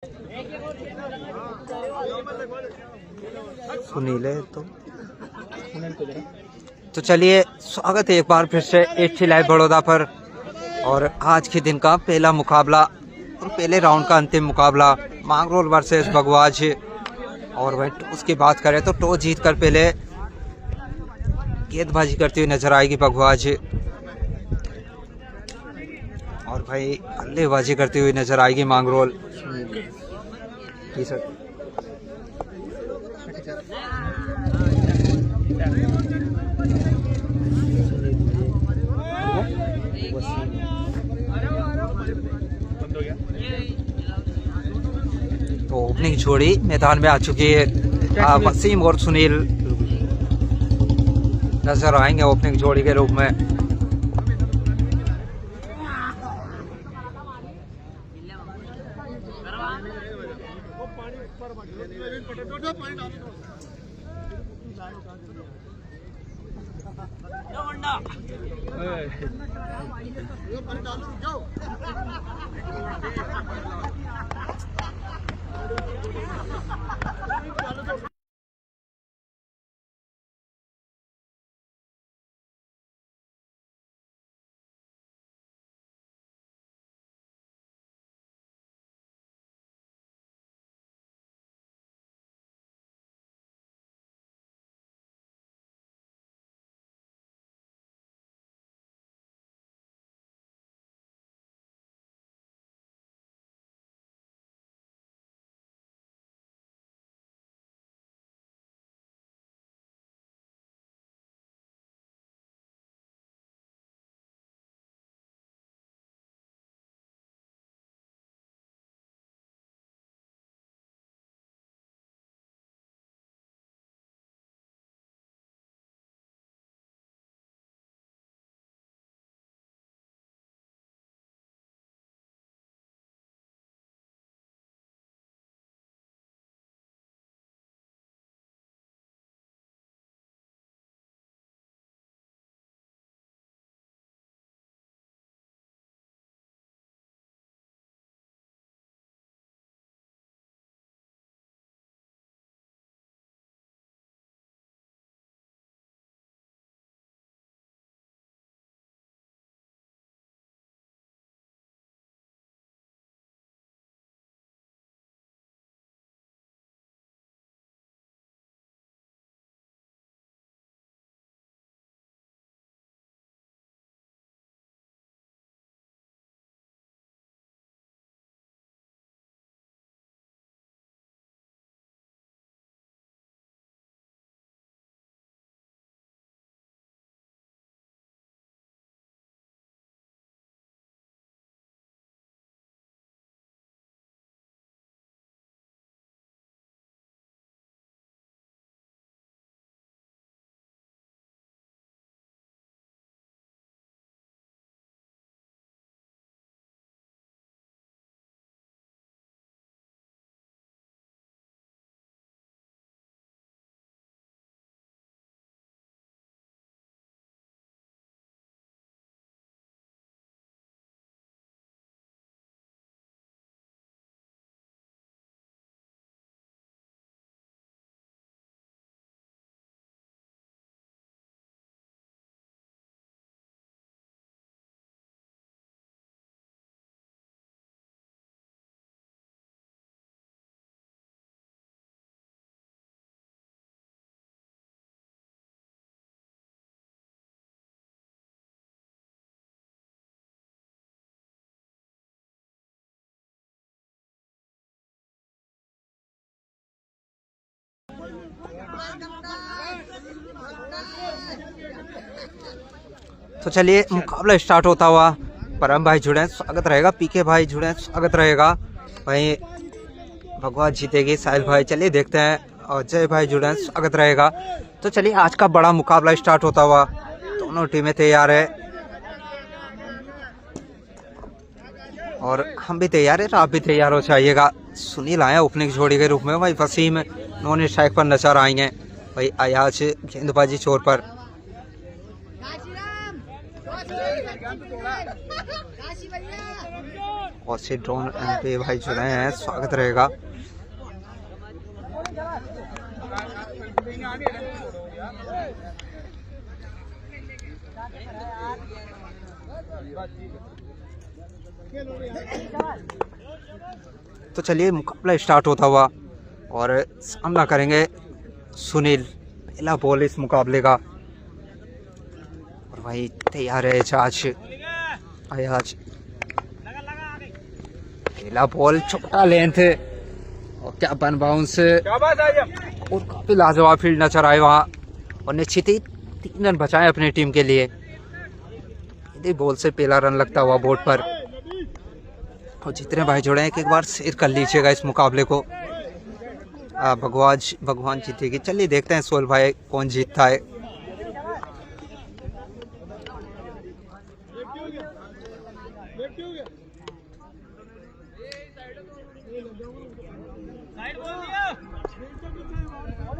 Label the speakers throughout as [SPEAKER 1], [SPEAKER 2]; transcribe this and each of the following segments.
[SPEAKER 1] सुनील है तो चलिए स्वागत है एक बार फिर से एटी लाइव बड़ौदा पर। और आज के दिन का पहला मुकाबला और पहले राउंड का अंतिम मुकाबला मांगरोल वर्सेस भगवाज। और वही टॉस की बात करें तो टॉस जीत कर पहले गेंदबाजी करती हुई नजर आएगी भगवाज, और भाई बल्लेबाजी करती हुई नजर आएगी मांगरोल। तो ओपनिंग जोड़ी मैदान में आ चुकी है, वसीम और सुनील नजर आएंगे ओपनिंग जोड़ी के रूप में। तो चलिए मुकाबला स्टार्ट होता हुआ। परम भाई जुड़े, स्वागत रहेगा। पीके भाई जुड़े, स्वागत रहेगा। भाई भगवान जीतेगी। साहिल भाई, चलिए देखते हैं। और जय भाई जुड़े, स्वागत रहेगा। तो चलिए आज का बड़ा मुकाबला स्टार्ट होता हुआ। दोनों टीमें तैयार है और हम भी तैयार है, तो आप भी तैयार हो जाइएगा। सुनील आया ओपनिंग जोड़ी के रूप में। भाई वसीम नॉन स्ट्राइक पर नजर आएंगे। भाई अयाज गेंदबाजी छोर पर। बहुत से ड्रोन पे भाई जुड़े हैं, स्वागत रहेगा। तो चलिए मुकाबला स्टार्ट होता हुआ और सामना करेंगे सुनील, पहला बॉल इस मुकाबले का। और भाई तैयार है आज पहला बॉल, छोटा लेंथ और क्या बन बाउंस और काफी लाजवाब फील्ड नजर आए वहाँ और निश्चित ही 3 रन बचाए अपनी टीम के लिए। पहले बॉल से पहला रन लगता हुआ बोर्ड पर। और जितने भाई जुड़े हैं एक बार शेयर कर लीजिएगा इस मुकाबले को। भगवान जीतेगी। चलिए देखते हैं सोहेल भाई कौन जीतता है।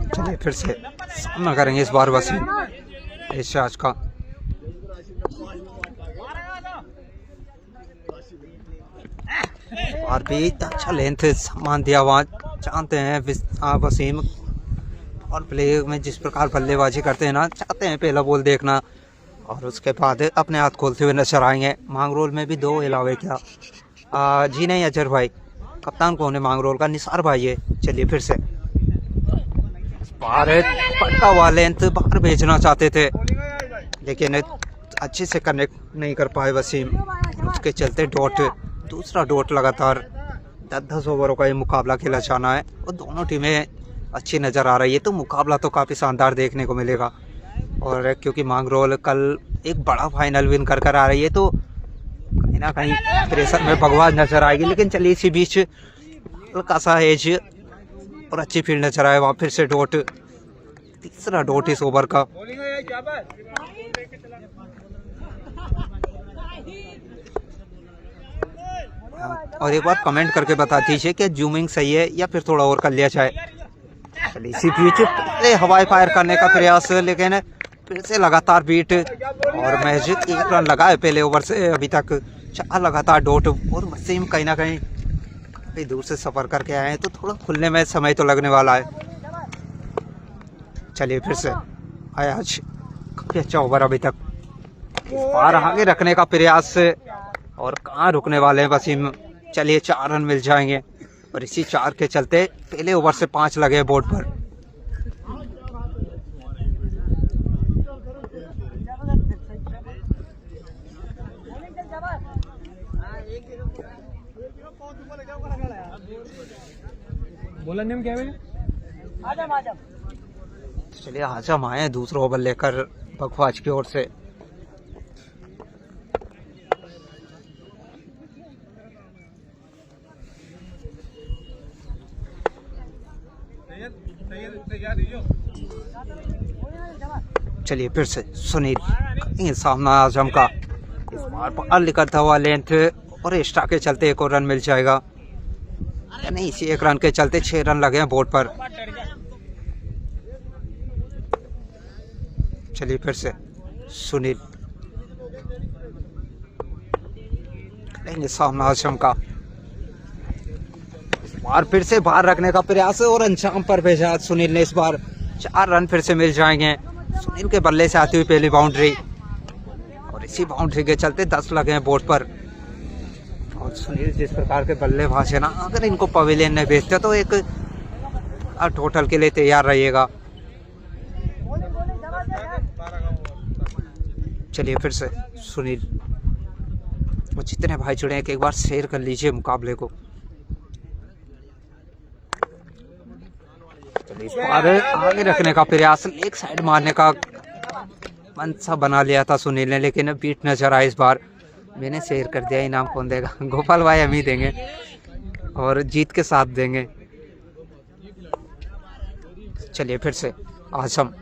[SPEAKER 1] चलिए फिर से सामना करेंगे इस बार वसीम एजाज का। और भी अच्छा लेंथ सामान दिया वहाँ, जानते हैं वसीम और प्ले में जिस प्रकार बल्लेबाजी करते हैं ना, चाहते हैं पहला बॉल देखना और उसके बाद अपने हाथ खोलते हुए नजर आएंगे। मांगरोल में भी 2 अलावे क्या? जी नहीं अजहर भाई, कप्तान कौन है मांगरोल का? निसार भाई है। चलिए फिर से बाहर पटका हुआ लेंथ बाहर भेजना चाहते थे लेकिन अच्छे से कनेक्ट नहीं कर पाए वसीम, उसके चलते डॉट, दूसरा डॉट लगातार। 10-10 ओवरों का ये मुकाबला खेला जाना है और दोनों टीमें अच्छी नज़र आ रही है, तो मुकाबला तो काफ़ी शानदार देखने को मिलेगा। और क्योंकि मांगरोल कल एक बड़ा फाइनल विन कर आ रही है तो कहीं ना कहीं प्रेशर में भगवान नजर आएगी। लेकिन चलिए इसी बीच हल्का सा एज और अच्छी फील्ड नजर आए वहाँ। फिर से डॉट, तीसरा डॉट इस ओवर का। और एक बार कमेंट करके बता दीजिए कि जूमिंग सही है या फिर थोड़ा और कर लिया जाए। चलिए इसी बीच हवाई फायर करने का प्रयास, लेकिन फिर से लगातार बीट और मैच 1 रन लगा है पहले ओवर से अभी तक। 4 लगातार डॉट और वसीम कहीं ना कहीं काफी दूर से सफर करके आए हैं तो थोड़ा खुलने में समय तो लगने वाला है। चलिए फिर से आज काफी अच्छा ओवर अभी तक, बार आगे रखने का प्रयास और कहाँ रुकने वाले हैं वसीम। चलिए 4 रन मिल जाएंगे और इसी 4 के चलते पहले ओवर से 5 लगे बोर्ड पर।
[SPEAKER 2] बोला नेम क्या है? आजम।
[SPEAKER 1] चलिए आजम आए दूसरा ओवर लेकर बखवाज की ओर से। चलिए फिर से सुनील, सामना आजम का, इस बार बाहर निकलता हुआ लेंथ और एक्स्ट्रा के चलते 1 और रन मिल जाएगा। नहीं, इसी 1 रन के चलते 6 रन लगे हैं बोर्ड पर। चलिए फिर से सुनील लेंगे सामना आजम का। इस बार फिर से बाहर रखने का प्रयास और अंजाम पर भेजा सुनील ने। इस बार 4 रन फिर से मिल जाएंगे सुनील के बल्ले से आती हुई पहली बाउंड्री और इसी बाउंड्री के चलते 10 लगे हैं बोर्ड पर। और सुनील जिस प्रकार के बल्लेबाज है ना, अगर इनको पवेलियन में भेजते तो एक टोटल के लिए तैयार रहिएगा। चलिए फिर से सुनील, वो जितने भाई जुड़े हैं एक बार शेयर कर लीजिए मुकाबले को। चलिए इस बार आगे रखने का प्रयास, एक साइड मारने का मनसा बना लिया था सुनील ने, लेकिन बीट नजर आया। इस बार मैंने शेयर कर दिया। इनाम कौन देगा? गोपाल भाई हम ही देंगे और जीत के साथ देंगे। चलिए फिर से आजम,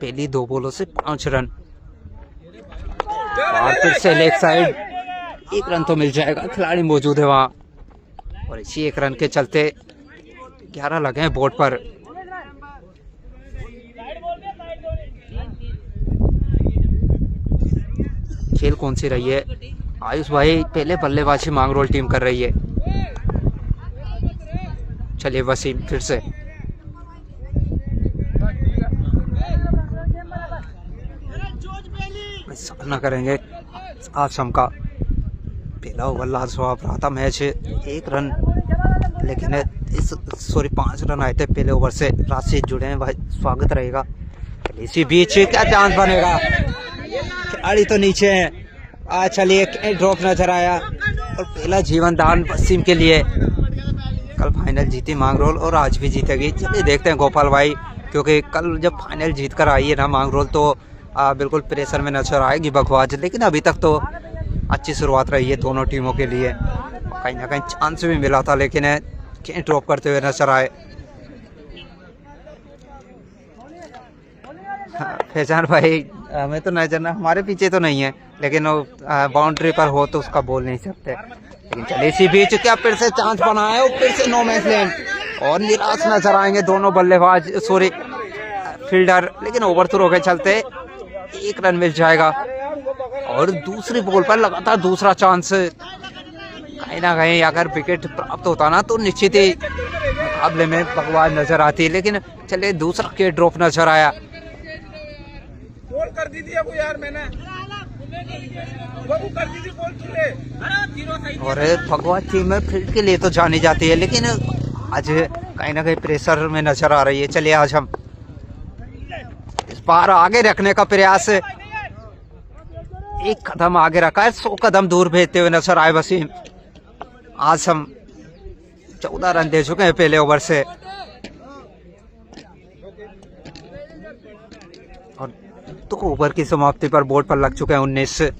[SPEAKER 1] पहली 2 बॉलों से 5 रन और फिर से लेग साइड, 1 रन तो मिल जाएगा, खिलाड़ी मौजूद है वहाँ और इसी 1 रन के चलते 11 लगे हैं बोर्ड पर। खेल कौन सी रही है? आयुष भाई पहले बल्लेबाजी मांगरोल टीम कर रही है। चलिए वसीम फिर से सामना करेंगे आसम का। पहला ओवर लाजवाब रहा था मैच, 1 रन लेकिन इस 5 रन आए थे पहले ओवर से। राशिद जुड़े हैं भाई, स्वागत रहेगा। इसी बीच क्या चांस बनेगा, खिलाड़ी तो नीचे है। चलिए ड्रॉप नजर आया और पहला जीवन दान वसीम के लिए। कल फाइनल जीती मांगरोल और आज भी जीतेगी। चलिए देखते हैं गोपाल भाई, क्योंकि कल जब फाइनल जीत कर आई है ना मांगरोल तो बिल्कुल प्रेशर में नजर आएगी बकवास। लेकिन अभी तक तो अच्छी शुरुआत रही है दोनों टीमों के लिए। कहीं ना कहीं चांस भी मिला था लेकिन ड्रॉप करते हुए नजर आए। फैजान भाई हमें तो नजर ना, हमारे पीछे तो नहीं है लेकिन वो बाउंड्री पर हो तो उसका बोल नहीं सकते। लेकिन चलिए इसी बीच क्या फिर से चांस बना है और फिर से नो मैच लैंड और निराश नजर आएंगे दोनों बल्लेबाज सॉरी फील्डर। लेकिन ओवर थ्रो के चलते 1 रन मिल जाएगा और दूसरी बॉल पर लगातार दूसरा चांस। कहीं ना कहीं अगर विकेट प्राप्त होता ना तो निश्चित ही मुकाबले में बकवास नजर आती है। लेकिन चलिए दूसरा के ड्रॉप नजर आया।
[SPEAKER 2] बॉल कर दी थी अब यार मैंने, कर दी थी बॉल।
[SPEAKER 1] और भगवान टीम में फील्ड के लिए तो जानी जाती है लेकिन आज कहीं ना कहीं प्रेशर में नजर आ रही है। चलिए आज हम इस बार आगे रखने का प्रयास, 1 कदम आगे रखा है, 100 कदम दूर भेजते हुए नजर आए वसीम। आज हम 14 रन दे चुके हैं पहले ओवर से और 2 ओवर की समाप्ति पर बोर्ड पर लग चुके हैं 19।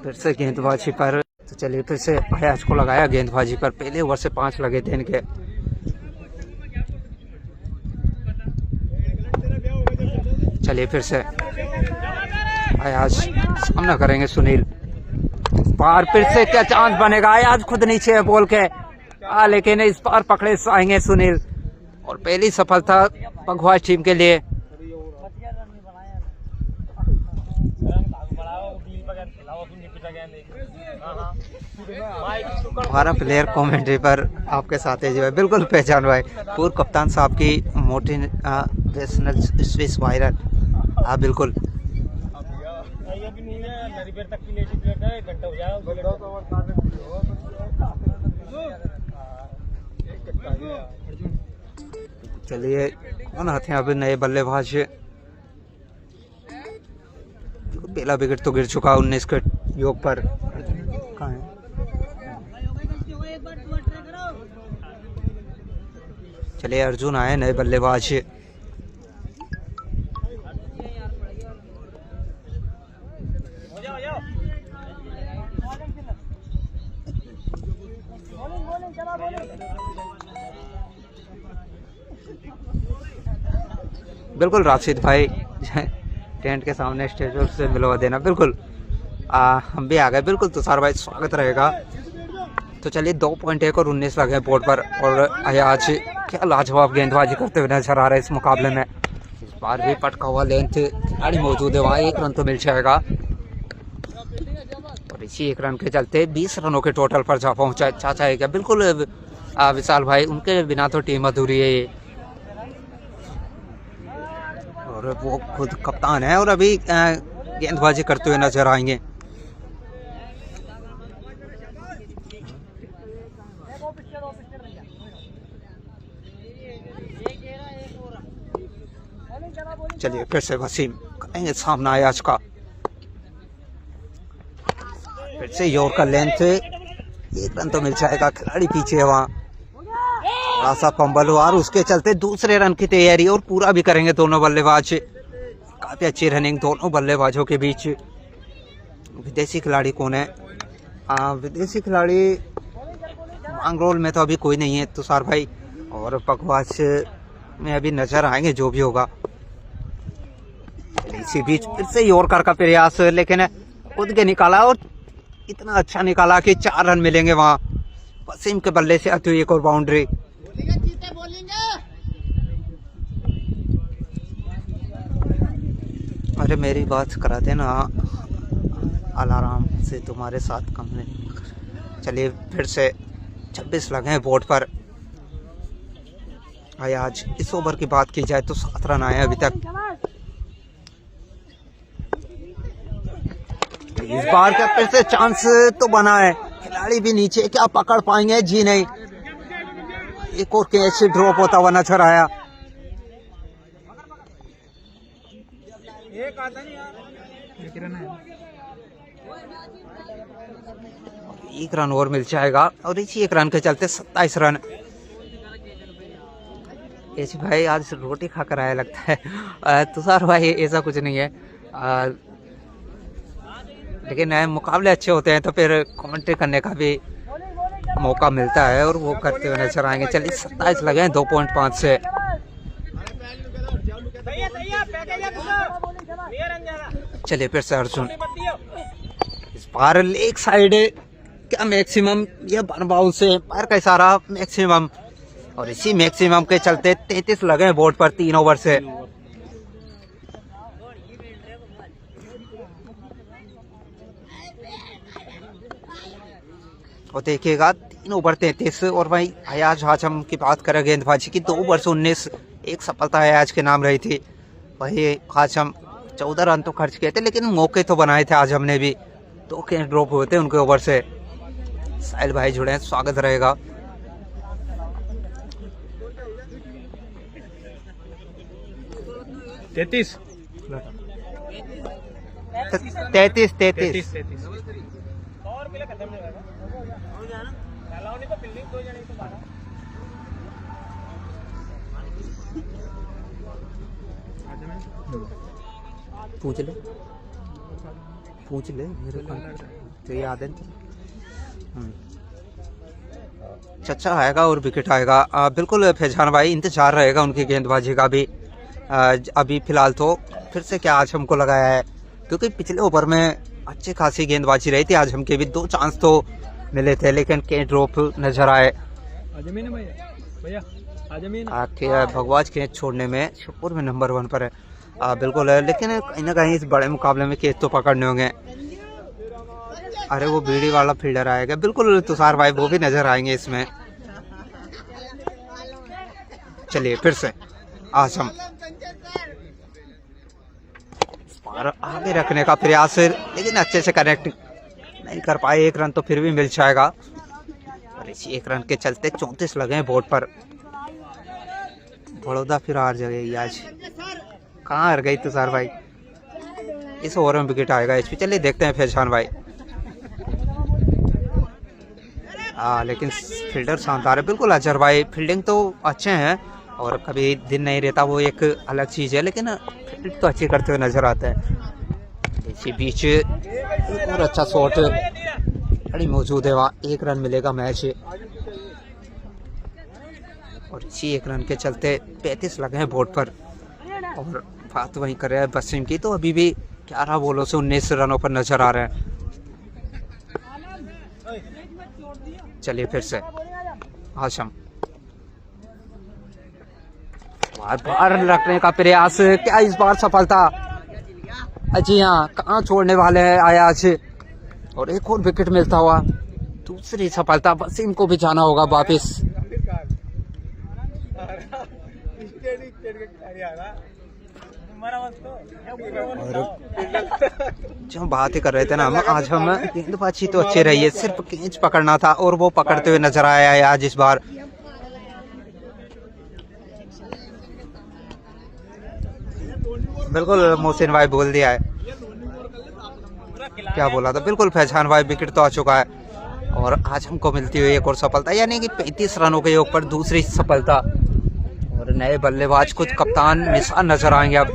[SPEAKER 1] फिर से गेंदबाजी पर, तो चलिए फिर से अयाज को लगाया गेंदबाजी पर। पहले ओवर से 5 लगे थे इनके। चलिए फिर से अयाज सामना करेंगे सुनील। बार फिर से क्या चांस बनेगा, अयाज खुद नीचे है बॉल के। लेकिन इस बार पकड़े आएंगे सुनील और पहली सफलता बकवास टीम के लिए। हमारा प्लेयर कमेंट्री पर आपके साथ है जो है बिल्कुल पहचान भाई, पूर्व कप्तान साहब की मोटिवेशनल स्पीच वायरल। हाँ बिल्कुल। चलिए कौन आते हैं अभी नए बल्लेबाज। पहला विकेट तो गिर चुका 19 के योग पर। कहाँ है? चलिए अर्जुन आए नए बल्लेबाज। बिल्कुल राशिद भाई टेंट के सामने स्टेज से मिलवा देना। बिल्कुल हम भी आ गए। बिल्कुल तुषार भाई स्वागत रहेगा। तो चलिए 2.1 और 19 लगे बोर्ड पर और आज क्या लाजवाब गेंदबाजी करते हुए नजर आ रहे हैं इस मुकाबले में। इस बार भी पटका हुआ लेंथ खिलाड़ी मौजूद है, वहाँ 1 रन तो मिल जाएगा और इसी 1 रन के चलते 20 रनों के टोटल पर जा पहुंचा चाचा है क्या। बिल्कुल विशाल भाई, उनके बिना तो टीम अधूरी है ये और वो खुद कप्तान है और अभी गेंदबाजी करते हुए नजर आएंगे। चलिए फिर से वसीम करेंगे सामना अयाज का। फिर से यॉर्कर लेंथ 1 रन तो मिल जाएगा, खिलाड़ी पीछे है वहाँ। थोड़ा फंबल हुआ और उसके चलते दूसरे रन की तैयारी और पूरा भी करेंगे दोनों बल्लेबाज। काफी अच्छी रनिंग दोनों बल्लेबाजों के बीच। विदेशी खिलाड़ी कौन है? विदेशी खिलाड़ी मांगरोल में तो अभी कोई नहीं है तुषार भाई, और बकवास में अभी नजर आएंगे जो भी होगा। इसी बीच फिर से यॉर्कर का प्रयास, लेकिन खुद के निकाला और इतना अच्छा निकाला कि 4 रन मिलेंगे वहां। वसीम के बल्ले से आती हुई एक और बाउंड्री। अरे मेरी बात कराते ना, अलाराम से तुम्हारे साथ कम नहीं। चलिए फिर से 26 लगे हैं बोर्ड पर। भाई आज इस ओवर की बात की जाए तो 7 रन आए अभी तक। इस बार का फिर से चांस तो बना है, खिलाड़ी भी नीचे, क्या पकड़ पाएंगे? जी नहीं। एक और कैच ड्रॉप होता हुआ नजर आया।
[SPEAKER 2] एक आता नहीं यार, एक रन है।
[SPEAKER 1] 1 रन और मिल जाएगा और इसी 1 रन के चलते 27 रन। ऐसी भाई आज रोटी खाकर आया लगता है। तुषार भाई ऐसा कुछ नहीं है, लेकिन मुकाबले अच्छे होते हैं तो फिर कमेंट्री करने का भी मौका मिलता है और वो करते हुए नजर आएंगे। चलिए 27 लगे हैं 2.5 से। चलिए फिर से अर्जुन, इस बार लेग साइड क्या मैक्सिमम, यह वन बाउंस से पैर का इशारा मैक्सिमम, और इसी मैक्सिमम के चलते 33 लगे हैं बोर्ड पर 3 ओवर से। और देखिएगा 3 ओवर 33। और भाई अयाज हाशम की बात करें गेंदबाजी की, 2 ओवर से 19, एक सफलता अयाज के नाम रही थी। वही हाशम 14 रन तो खर्च किए थे, लेकिन मौके तो बनाए थे आज हमने भी। 2 कैच ड्रॉप हुए थे उनके ओवर से। साहिल भाई जुड़े हैं, स्वागत रहेगा।
[SPEAKER 2] 33 और मिला खत्म नहीं होगा। नहीं तो फील्डिंग कोई जाने तो बाहर।
[SPEAKER 1] पूछ ले मेरे को तो याद है। चच्चा आएगा और विकेट आएगा। बिल्कुल फैजान भाई, इंतजार रहेगा उनकी गेंदबाजी का भी। अभी फिलहाल तो फिर से क्या आज हमको लगाया है, क्योंकि पिछले ओवर में अच्छी खासी गेंदबाजी रही थी। आज हमके भी 2 चांस तो मिले थे, लेकिन कैच ड्रॉप नजर आए। भगवाज कैच छोड़ने में शिवपुर में नंबर 1 पर है। बिल्कुल है, लेकिन कहीं ना कहीं इस बड़े मुकाबले में कैच तो पकड़ने होंगे। अरे वो बीड़ी वाला फील्डर आएगा, बिल्कुल तुषार भाई वो भी नजर आएंगे इसमें। चलिए फिर से आसम आगे रखने का प्रयास, लेकिन अच्छे से कनेक्ट नहीं कर पाए। 1 रन तो फिर भी मिल जाएगा और इसी 1 रन के चलते 34 लगे हैं बोर्ड पर। बड़ौदा फिर हार जाएगी आज। कहाँ हार गई तुषार भाई? इस ओवर में विकेट आएगा एचपी। चलिए देखते हैं फैजान भाई। लेकिन फील्डर शानदार है, बिल्कुल अजहर भाई। फील्डिंग तो अच्छे हैं और कभी दिन नहीं रहता, वो एक अलग चीज़ है, लेकिन फील्ड तो अच्छी करते हुए नजर आते हैं। इसी बीच और अच्छा शॉट बड़ी मौजूद है वहाँ। 1 रन मिलेगा मैच और इसी 1 रन के चलते 35 लगे हैं बोर्ड पर। और बात वहीं कर रहे हैं वसीम की, तो अभी भी 11 बॉलों से 19 रनों पर नजर आ रहे हैं। चलिए फिर से हाशम, बार रखने का प्रयास, क्या इस बार सफलता? जी हाँ, कहाँ छोड़ने वाले हैं अयाज, और एक और विकेट मिलता हुआ। दूसरी सफलता, वसीम को भी जाना होगा वापिस। और जो बात ही कर रहे थे ना हम, आज हम गेंदबाजी तो अच्छी रही है, सिर्फ कैच पकड़ना था और वो पकड़ते हुए नजर आया है आज इस बार। बिल्कुल मोहसिन भाई बोल दिया है, क्या बोला था? बिल्कुल फैजान भाई, विकेट तो आ चुका है और आज हमको मिलती हुई एक और सफलता, यानी कि 35 रनों के ऊपर दूसरी सफलता। और नए बल्लेबाज कुछ कप्तान निशान नजर आएंगे अब।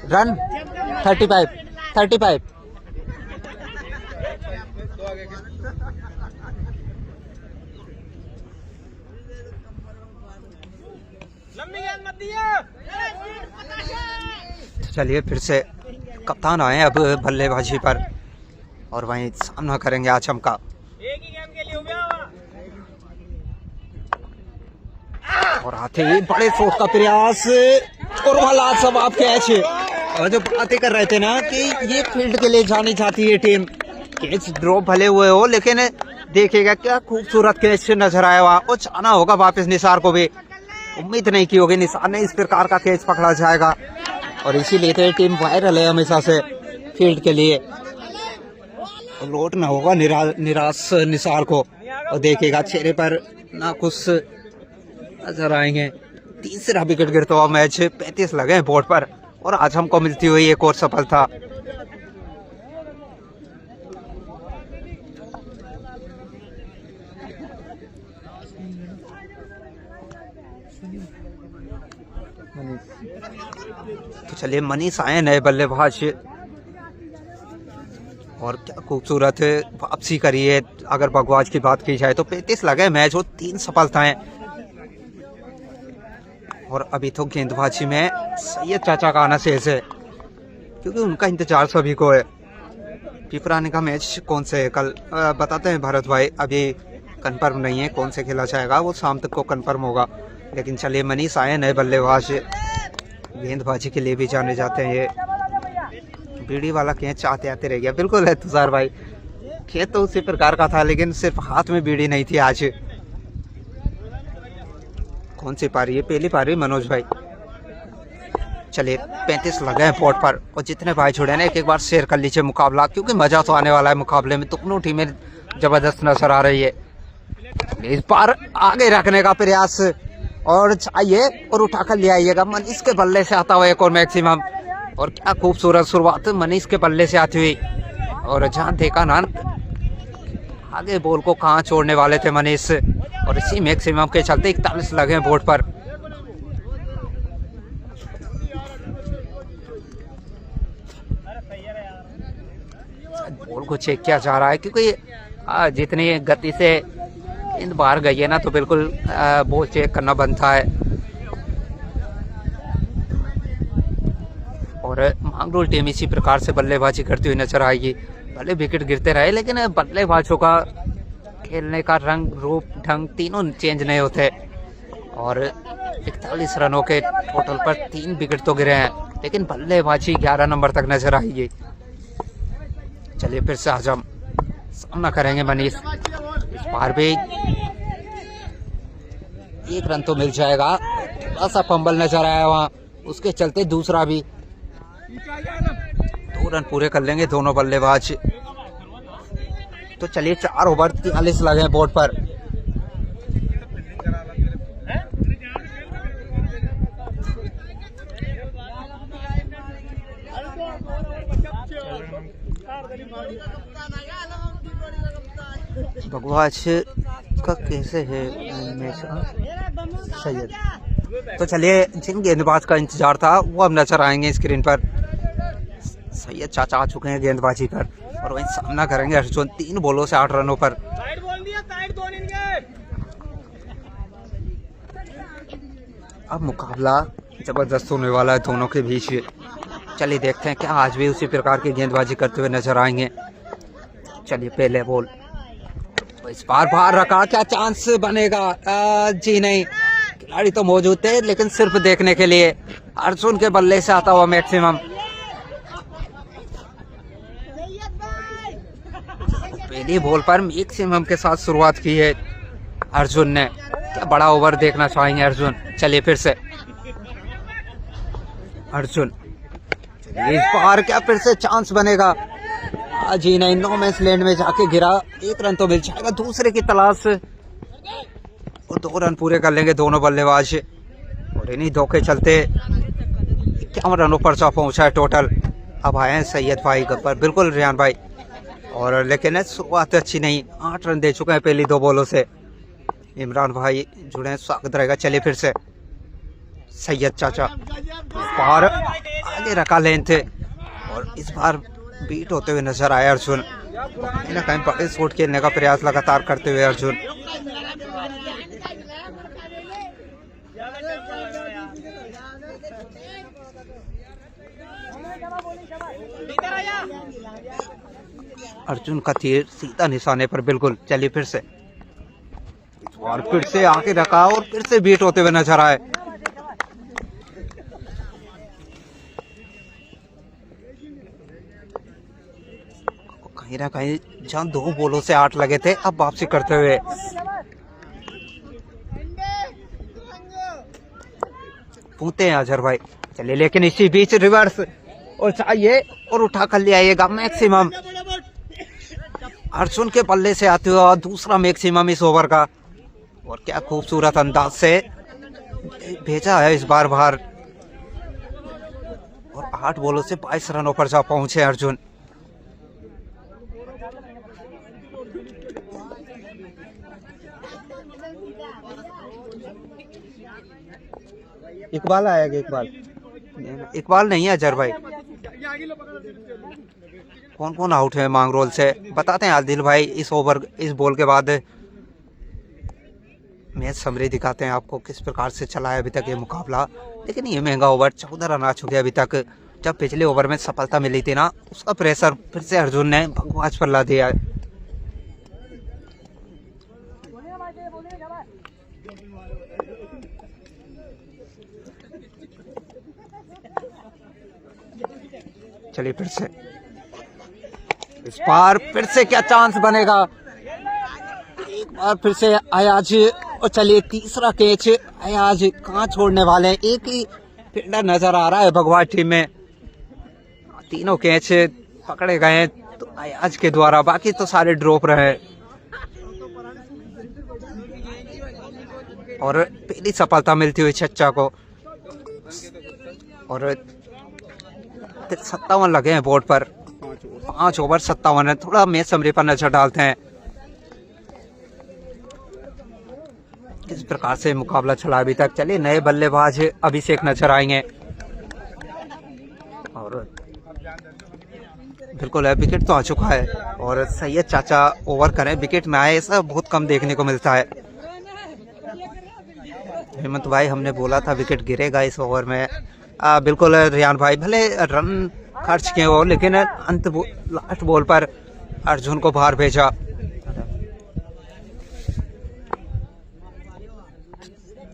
[SPEAKER 1] रन 35 चलिए फिर से कप्तान आए अब बल्लेबाजी पर और वहीं सामना करेंगे आचम का।
[SPEAKER 2] एक ही गेम के लिए हो गया।
[SPEAKER 1] और आते ही बड़े शॉट का प्रयास और भला जवाब कैच। और जो बातें कर रहे थे ना कि ये फील्ड के लिए जानी चाहती है टीम, कैच ड्रॉप भले हुए हो लेकिन देखिएगा क्या खूबसूरत कैच नजर आया वहाँ। और जाना होगा वापस निसार को भी, उम्मीद नहीं की होगी निसार ने इस प्रकार का कैच पकड़ा जाएगा। और इसीलिए तो टीम वायरल है हमेशा से फील्ड के लिए। लौटना होगा निराश निसार को। और देखिएगा चेहरे पर ना कुछ नजर आएंगे। तीसरा विकेट गिरता हुआ मैच 35 लगे बोर्ड पर और आज हमको मिलती हुई एक और सफलता। तो चलिए मनीष आए नए बल्लेबाज और क्या खूबसूरत वापसी करी है। अगर बगवाज की बात की जाए तो 35 लगे मैच और 3 सफलताएं। और अभी तो गेंदबाजी में सैयद चाचा का आना शेष है क्योंकि उनका इंतजार सभी को है। पिपराने का मैच कौन से है कल बताते हैं भरत भाई, अभी कंफर्म नहीं है कौन से खेला जाएगा, वो शाम तक को कंफर्म होगा। लेकिन चलिए मनीष आए नए बल्लेबाज, गेंदबाजी के लिए भी जाने जाते हैं। ये बीड़ी वाला कैच आते आते रह गया। बिल्कुल है तुषार भाई, खेत तो उसी प्रकार का था लेकिन सिर्फ हाथ में बीड़ी नहीं थी आज। कौन सी पारी है? पहली पारी मनोज भाई। चलिए 35 लगे हैं बोर्ड पर और जितने भाई छोड़े ना एक बार शेयर कर लीजिए मुकाबला, क्योंकि मजा तो आने वाला है मुकाबले में। दोनों टीमें जबरदस्त नजर आ रही है। इस बार आगे रखने का प्रयास और चाहिए और उठाकर ले आइएगा। मनीष के बल्ले से आता हुआ एक और मैक्सिमम। और क्या खूबसूरत शुरुआत मनीष के बल्ले से आती हुई। और जहां देखा ना आगे बॉल को कहां छोड़ने वाले थे मनीष, और इसी मैक्सिमम के चलते 41 लगे बोर्ड पर। बॉल को चेक किया जा रहा है क्योंकि जितनी गति से इन बाहर गई है ना तो बिल्कुल बॉल चेक करना बनता है। और मांगरोल टीम इसी प्रकार से बल्लेबाजी करती हुई नजर आएगी। भले विकेट गिरते रहे लेकिन बल्लेबाजों का खेलने का रंग रूप ढंग तीनों चेंज नहीं होते। और 41 रनों के टोटल पर 3 विकेट तो गिरे हैं लेकिन बल्लेबाजी 11 नंबर तक नजर आएगी। चलिए फिर से आजम सामना करेंगे मनीष। इस बार भी 1 रन तो मिल जाएगा। थोड़ा सा फंबल नजर आया वहां, उसके चलते दूसरा भी 2 रन पूरे कर लेंगे दोनों बल्लेबाज। तो चलिए 4 ओवर 43 लगे हैं बोर्ड पर। बगवाज का कैसे है सैयद। तो चलिए जिन गेंदबाज का इंतजार था वो अब नजर आएंगे स्क्रीन पर। सैयद चाचा आ चुके हैं गेंदबाजी पर और वहीं सामना करेंगे अर्जुन। 3 बॉलों से 8 रनों पर। अब मुकाबला जबरदस्त होने वाला है दोनों के बीच। चलिए देखते हैं क्या आज भी उसी प्रकार की गेंदबाजी करते हुए नजर आएंगे। चलिए पहले बॉल, तो इस बार बाहर रखा, क्या चांस बनेगा? जी नहीं, खिलाड़ी तो मौजूद थे लेकिन सिर्फ देखने के लिए। अर्जुन के बल्ले से आता हुआ मैक्सिमम। पहली बॉल पर मैक्सिमम के साथ शुरुआत की है अर्जुन ने। क्या बड़ा ओवर देखना चाहेंगे अर्जुन। चलिए फिर से अर्जुन, इस बार क्या फिर से चांस बनेगा? जी नहीं, नो मैच लैंड में जाके गिरा। 1 रन तो मिल जाएगा दूसरे की तलाश और 2 रन पूरे कर लेंगे दोनों बल्लेबाज। और इन्हीं 2 के चलते 51 रनों पर जा पहुंचा है टोटल। अब आए हैं सैयद भाई पर, बिल्कुल रियान भाई। और लेकिन शुरुआत अच्छी नहीं, 8 रन दे चुके हैं पहली 2 बॉलों से। इमरान भाई जुड़े, स्वागत रहेगा। चलिए फिर से सैयद चाचा, बार आगे रखा लेंथ और इस बार बीट होते हुए नजर आए अर्जुन। कहीं ना कहीं बड़े शॉट खेलने का प्रयास लगातार करते हुए अर्जुन। अर्जुन का तीर सीधा निशाने पर बिल्कुल। चलिए फिर से और फिर से आके रखा और फिर से बीट होते हुए नजर आए। कहीं ना कहीं जहां 2 बॉलों से 8 लगे थे, अब वापसी करते हुए पूछते हैं अजहर भाई। चलिए लेकिन इसी बीच रिवर्स और चाहिए और उठा कर ले आइएगा मैक्सिमम। अर्जुन के पल्ले से आते हुआ दूसरा मैक्सिमम इस ओवर का, और क्या खूबसूरत अंदाज से भेजा है इस बार बाहर। और 8 बॉलों से 22 रनों पर जा पहुंचे अर्जुन। इकबाल आएगा, इकबाल नहीं है अजहर भाई। कौन कौन आउट है मांगरोल से बताते हैं आदिल भाई। इस बॉल के बाद मैच समरी दिखाते हैं आपको किस प्रकार से चला है अभी तक ये मुकाबला। लेकिन ये महंगा ओवर 14 रन आ चुके अभी तक। जब पिछले ओवर में सफलता मिली थी ना, उसका प्रेशर फिर से अर्जुन ने भगवाज पर ला दिया है। चलिए फिर से इस बार फिर से क्या चांस बनेगा। एक बार फिर से अयाज, और चलिए तीसरा कैच अयाज कहाँ छोड़ने वाले हैं। एक ही फील्डर नजर आ रहा है भगवान टीम में। तीनों कैच पकड़े गए हैं तो अयाज के द्वारा, बाकी तो सारे ड्रॉप रहे। और पहली सफलता मिलती हुई चच्चा को। और 57 लगे हैं बोर्ड पर, 5 ओवर 57 है। थोड़ा मैच समरी पर नजर डालते हैं किस प्रकार से मुकाबला चला अभी तक। चलिए नए बल्लेबाज अभिषेक नजर आएंगे। और बिल्कुल विकेट तो आ चुका है, और सैयद चाचा ओवर करें विकेट में आए, ऐसा बहुत कम देखने को मिलता है। हेमंत भाई हमने बोला था विकेट गिरेगा इस ओवर में। बिल्कुल रियान भाई, भले रन खर्च किए हो लेकिन लास्ट बॉल पर अर्जुन को बाहर भेजा।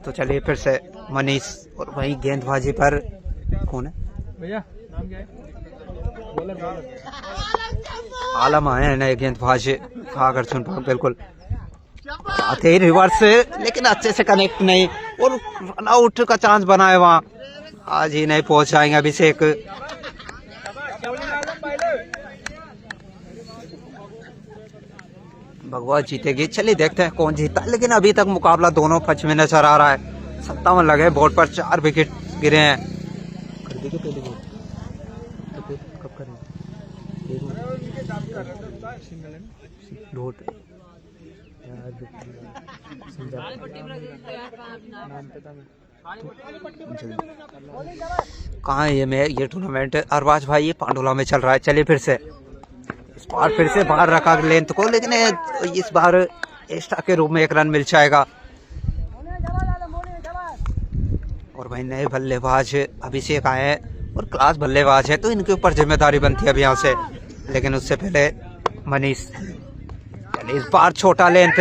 [SPEAKER 1] तो चलिए फिर से मनीष, और वही गेंदबाजी पर कौन है भैया, नाम क्या है? आलम आए हैं नए गेंदबाज अर्जुन पर। बिल्कुल आते ही रिवर्स, लेकिन अच्छे से कनेक्ट नहीं, और रन आउट का चांस बना है वहां। आज ही नहीं पहुंच जाएंगे अभिषेक। भगवान जीतेगी। चलिए देखते हैं कौन जीता, लेकिन अभी तक मुकाबला दोनों पक्ष में नजर आ रहा है। 57 लगे बोर्ड पर, 4 विकेट गिरे हैं। कहाँ है ये टूर्नामेंट अरबाज भाई? ये पांडुला में चल रहा है। चलिए फिर से इस बार फिर से बाहर रखा लेंथ को, लेकिन इस बार एक्स्ट्रा के रूप में 1 रन मिल जाएगा। और भाई नए बल्लेबाज अभिषेक आए हैं और क्लास बल्लेबाज है, तो इनके ऊपर जिम्मेदारी बनती है अब यहाँ से। लेकिन उससे पहले मनीष, चलिए इस बार छोटा लेंथ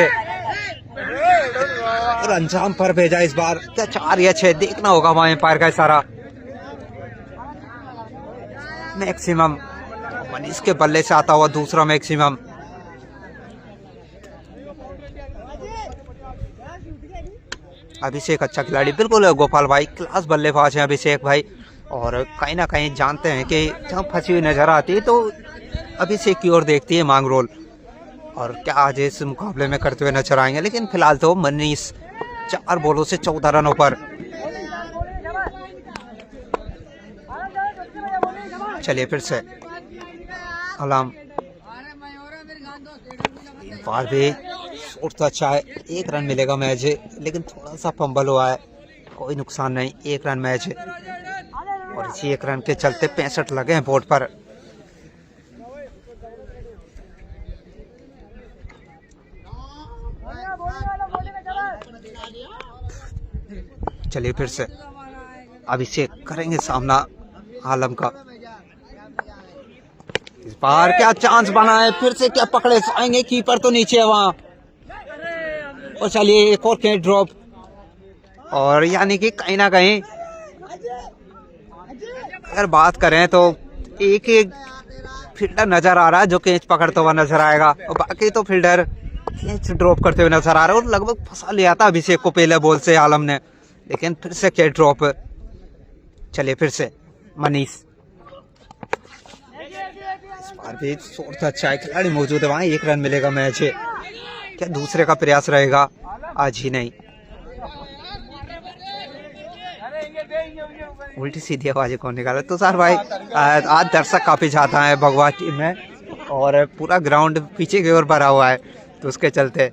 [SPEAKER 1] और अंजाम पर भेजा। इस बार क्या 4 या 6 देखना होगा वहां एम्पायर का इशारा। मैक्सिमम मनीष के बल्ले से आता हुआ दूसरा मैक्सिमम। अभिषेक अच्छा खिलाड़ी, बिल्कुल गोपाल भाई क्लास बल्लेबाज हैं अभिषेक भाई। और कहीं ना कहीं जानते हैं कि जब फंसी हुई नजर आती है तो अभिषेक की ओर देखती है मांगरोल। और क्या आज इस मुकाबले में करते हुए नजर आएंगे। लेकिन फिलहाल तो मनीष 4 बॉलों से 14 रनों पर। चलिए फिर से अलाम, बार भी शॉट तो अच्छा है। 1 रन मिलेगा मैच, लेकिन थोड़ा सा फंबल हुआ है, कोई नुकसान नहीं। 1 रन मैच, और इसी 1 रन के चलते 65 लगे हैं बोर्ड पर। चलिए फिर से अभिषेक करेंगे सामना आलम का। इस बार क्या चांस बना है, फिर से क्या पकड़े जाएंगे, कीपर तो नीचे है वहां। और चलिए एक और कैच ड्रॉप, और यानी कि कहीं ना कहीं अगर बात करें तो एक एक फील्डर नजर आ रहा है जो कैच पकड़ता हुआ नजर आएगा, और बाकी तो फील्डर कैच ड्रॉप करते हुए नजर आ रहे हैं। और लगभग फंसा लिया था अभिषेक को पहले बॉल से आलम ने, लेकिन फिर से कैच ड्रॉप। चलिए फिर से मनीष, इस बार भी शॉट अच्छा है, खिलाड़ी मौजूद है वहां, 1 रन मिलेगा मैच। क्या दूसरे का प्रयास रहेगा? आज ही नहीं, उल्टी सीधी आवाजें कौन निकाला? तो सर भाई आज दर्शक काफी ज्यादा है भगवा टीम में, और पूरा ग्राउंड पीछे की ओर भरा हुआ है, तो उसके चलते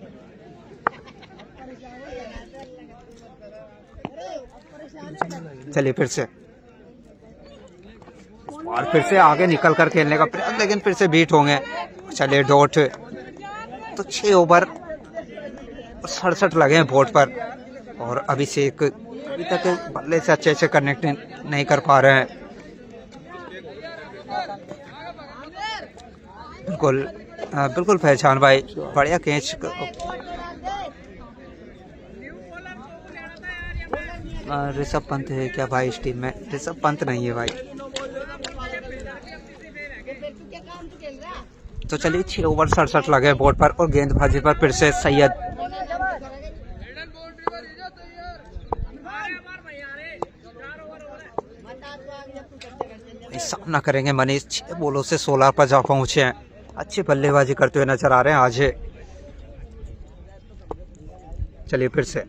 [SPEAKER 1] चलिए फिर से, और फिर से आगे निकल कर खेलने का प्रयास, लेकिन फिर से बीट होंगे। चलिए डॉट, तो 6 ओवर 67 लगे हैं बोर्ड पर, और अभिषेक अभी तक बल्ले से अच्छे से कनेक्ट नहीं कर पा रहे हैं। बिल्कुल बिल्कुल पहचान भाई, बढ़िया कैच। ऋषभ पंत है क्या भाई इस टीम में? ऋषभ पंत नहीं है भाई। तो चलिए 6 ओवर 67 लगे बोर्ड पर, और गेंदबाजी पर फिर से सैयद। सामना करेंगे मनीष, 6 बॉलों से 16 पर जा पहुंचे हैं, अच्छी बल्लेबाजी करते हुए नजर आ रहे हैं आज। चलिए फिर से,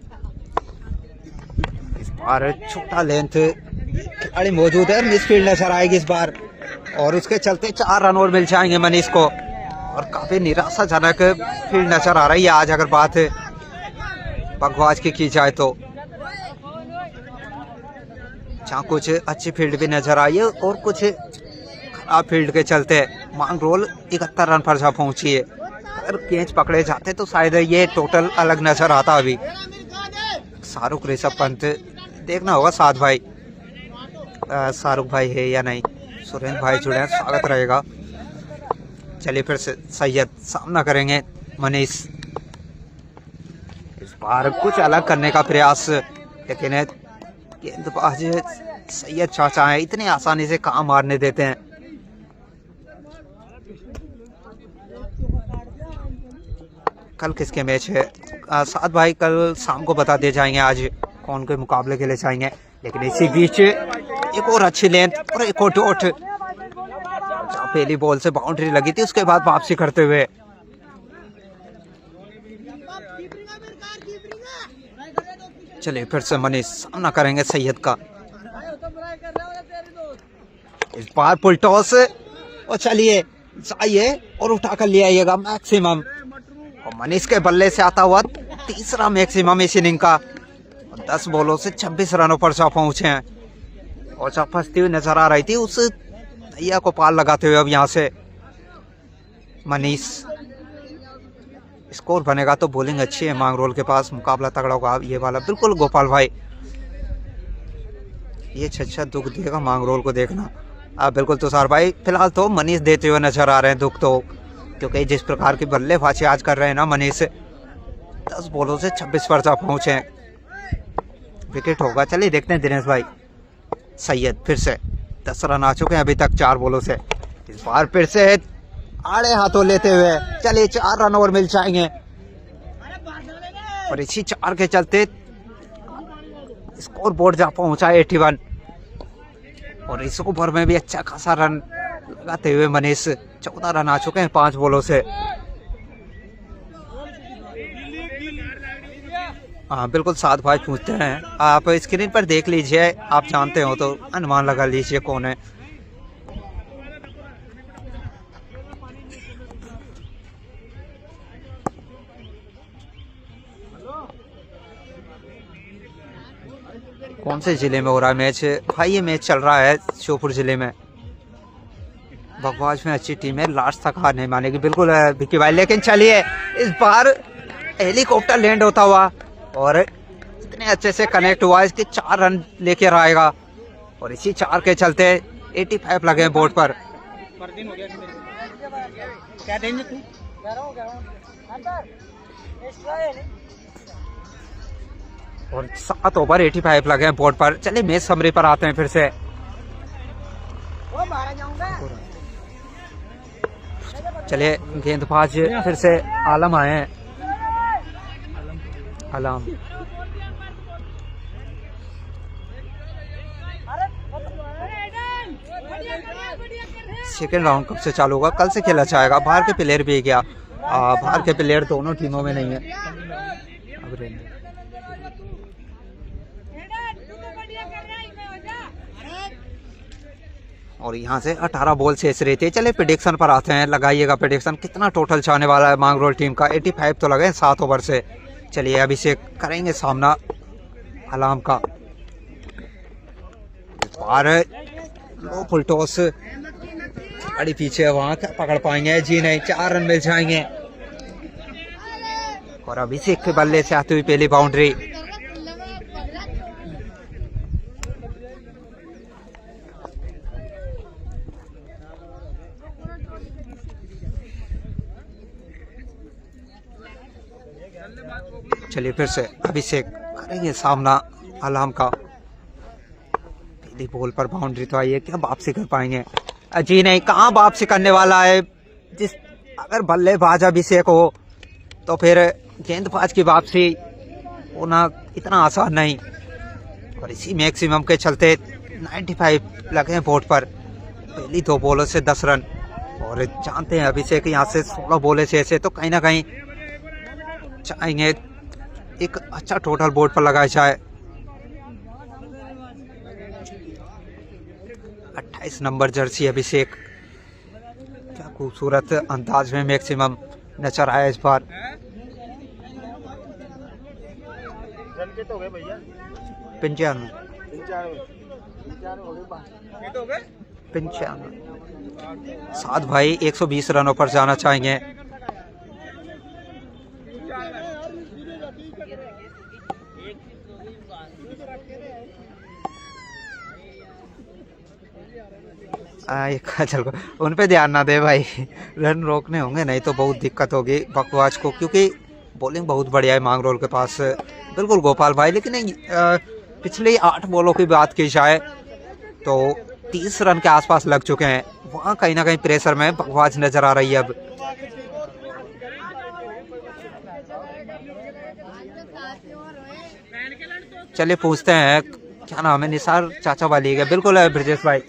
[SPEAKER 1] इस बार छोटा लेंथ खिलाड़ी मौजूद है, मिस फील्ड नजर आएगी इस बार, और उसके चलते 4 रन और मिल जाएंगे मनीष को, और काफी निराशाजनक फील्ड नजर आ रही है आज अगर बात बगवाज की जाए तो। जहाँ कुछ अच्छी फील्ड भी नजर आई है, और कुछ खराब फील्ड के चलते मांगरोल 71 रन पर जा पहुंची है। अगर कैच पकड़े जाते तो शायद ये टोटल अलग नजर आता। अभी शाहरुख ऋषभ पंत देखना होगा, साथ भाई शाहरुख भाई है या नहीं। सुरेंद्र भाई जुड़े हैं, स्वागत रहेगा। चलिए फिर से सैयद, सामना करेंगे मनीष, इस बार कुछ अलग करने का प्रयास, लेकिन गेंदबाज सैयद चाचा है, इतनी आसानी से कहाँ मारने देते हैं। कल किसके मैच है? साथ भाई कल शाम को बता दिए जाएंगे आज कौन के मुकाबले के लिए जाएंगे। लेकिन इसी बीच एक और अच्छी लेंथ और एक और डॉट, पहली बॉल से बाउंड्री लगी थी, उसके बाद वापसी करते हुए। चलिए फिर से मनीष, सामना करेंगे सैयद का, इस बार पुल टॉस, और चलिए जाइए और उठा कर ले आइएगा मैक्सिमम, और मनीष के बल्ले से आता हुआ तीसरा मैक्सिमम इस इनिंग का, 10 बॉलों से 26 रनों पर जा पहुंचे हैं, और जब फंसती हुई नजर आ रही थी उस नैया को पार लगाते हुए अब यहाँ से मनीष। स्कोर बनेगा तो बॉलिंग अच्छी है मांगरोल के पास, मुकाबला तगड़ा होगा ये वाला। बिल्कुल गोपाल भाई, ये अच्छा दुख देगा मांगरोल को देखना। बिल्कुल तुषार भाई, फिलहाल तो मनीष देते हुए नजर आ रहे हैं दुख तो, क्योंकि जिस प्रकार की बल्लेबाजी आज कर रहे हैं ना मनीष, 10 बॉलों से 26 पर जा पहुंचे हैं, विकेट होगा। चलिए देखते हैं दिनेश भाई। सैयद फिर से 10 रन आ चुके हैं अभी तक 4 बॉलों से, इस बार फिर से आड़े हाथों लेते हुए, चलिए 4 रन और मिल जाएंगे, और इसी 4 के चलते स्कोर बोर्ड जा पहुंचा 81, और इस ओवर में भी अच्छा खासा रन लगाते हुए मनीष 14 रन आ चुके हैं 5 बॉलों से। हाँ बिल्कुल, साथ भाई पूछते हैं, आप स्क्रीन पर देख लीजिए, आप जानते हो तो अनुमान लगा लीजिए कौन है। कौन से जिले में हो रहा है मैच भाई? ये मैच चल रहा है श्योपुर जिले में। बगवाज में अच्छी टीम है, लास्ट तक हार नहीं मानेगी बिल्कुल विक्की भाई। लेकिन चलिए इस बार हेलीकॉप्टर लैंड होता हुआ और इतने अच्छे से कनेक्ट हुआ, इसके 4 रन लेकर आएगा, और इसी 4 के चलते 85 लगे हैं बोर्ड पर। और 7 ओवर 85 लगे हैं बोर्ड पर। चलिए मैच समरी पर आते हैं फिर से। चलिए गेंदबाज फिर से आलम आए हैं। आलम सेकेंड राउंड कब से चालू होगा? कल से खेला जाएगा। बाहर के प्लेयर भी गया, बाहर के प्लेयर दोनों टीमों में नहीं है। और यहाँ से 18 बॉल शेष रहती है। चलिए प्रेडिक्शन पर आते हैं। लगाइएगा प्रेडिक्शन, कितना टोटल चाहने वाला है मांगरोल टीम का? 85 तो लगे 7 ओवर से। चलिए अभिषेक करेंगे सामना आलम का। लो फुल टॉस, खिलाड़ी पीछे, वहां क्या पकड़ पाएंगे? जी नहीं, 4 रन मिल जाएंगे। और अभिषेक के बल्ले से आती हुई पहली बाउंड्री। चलिए फिर से अभिषेक करेंगे सामना आलम का। पहली बॉल पर बाउंड्री तो आई है, क्या वापसी कर पाएंगे? जी नहीं, कहाँ वापसी करने वाला है? जिस अगर बल्लेबाज अभिषेक हो तो फिर गेंदबाज की वापसी होना इतना आसान नहीं। और इसी मैक्सिमम के चलते 95 लगे हैं बोर्ड पर। पहली 2 बॉलों से 10 रन। और जानते हैं अभिषेक यहाँ से 16 बॉले से ऐसे तो कहीं ना कहीं चाहेंगे एक अच्छा टोटल बोर्ड पर लगाया जाए। 28 नंबर जर्सी अभिषेक, क्या खूबसूरत अंदाज में मैक्सिमम नजर आया इस बार।
[SPEAKER 2] रन के तो हो गए भैया
[SPEAKER 1] 95 साथ भाई 120 रनों पर जाना चाहेंगे। चल उन पे ध्यान ना दे भाई, रन रोकने होंगे, नहीं तो बहुत दिक्कत होगी बकवास को, क्योंकि बॉलिंग बहुत बढ़िया है मांगरोल के पास। बिल्कुल गोपाल भाई, लेकिन पिछले 8 बॉलों की बात की जाए तो 30 रन के आसपास लग चुके हैं। वहाँ कहीं ना कहीं प्रेशर में बकवास नजर आ रही है अब। चलिए पूछते हैं, क्या नाम है? निसार चाचा वाली है? बिल्कुल है ब्रजेश भाई।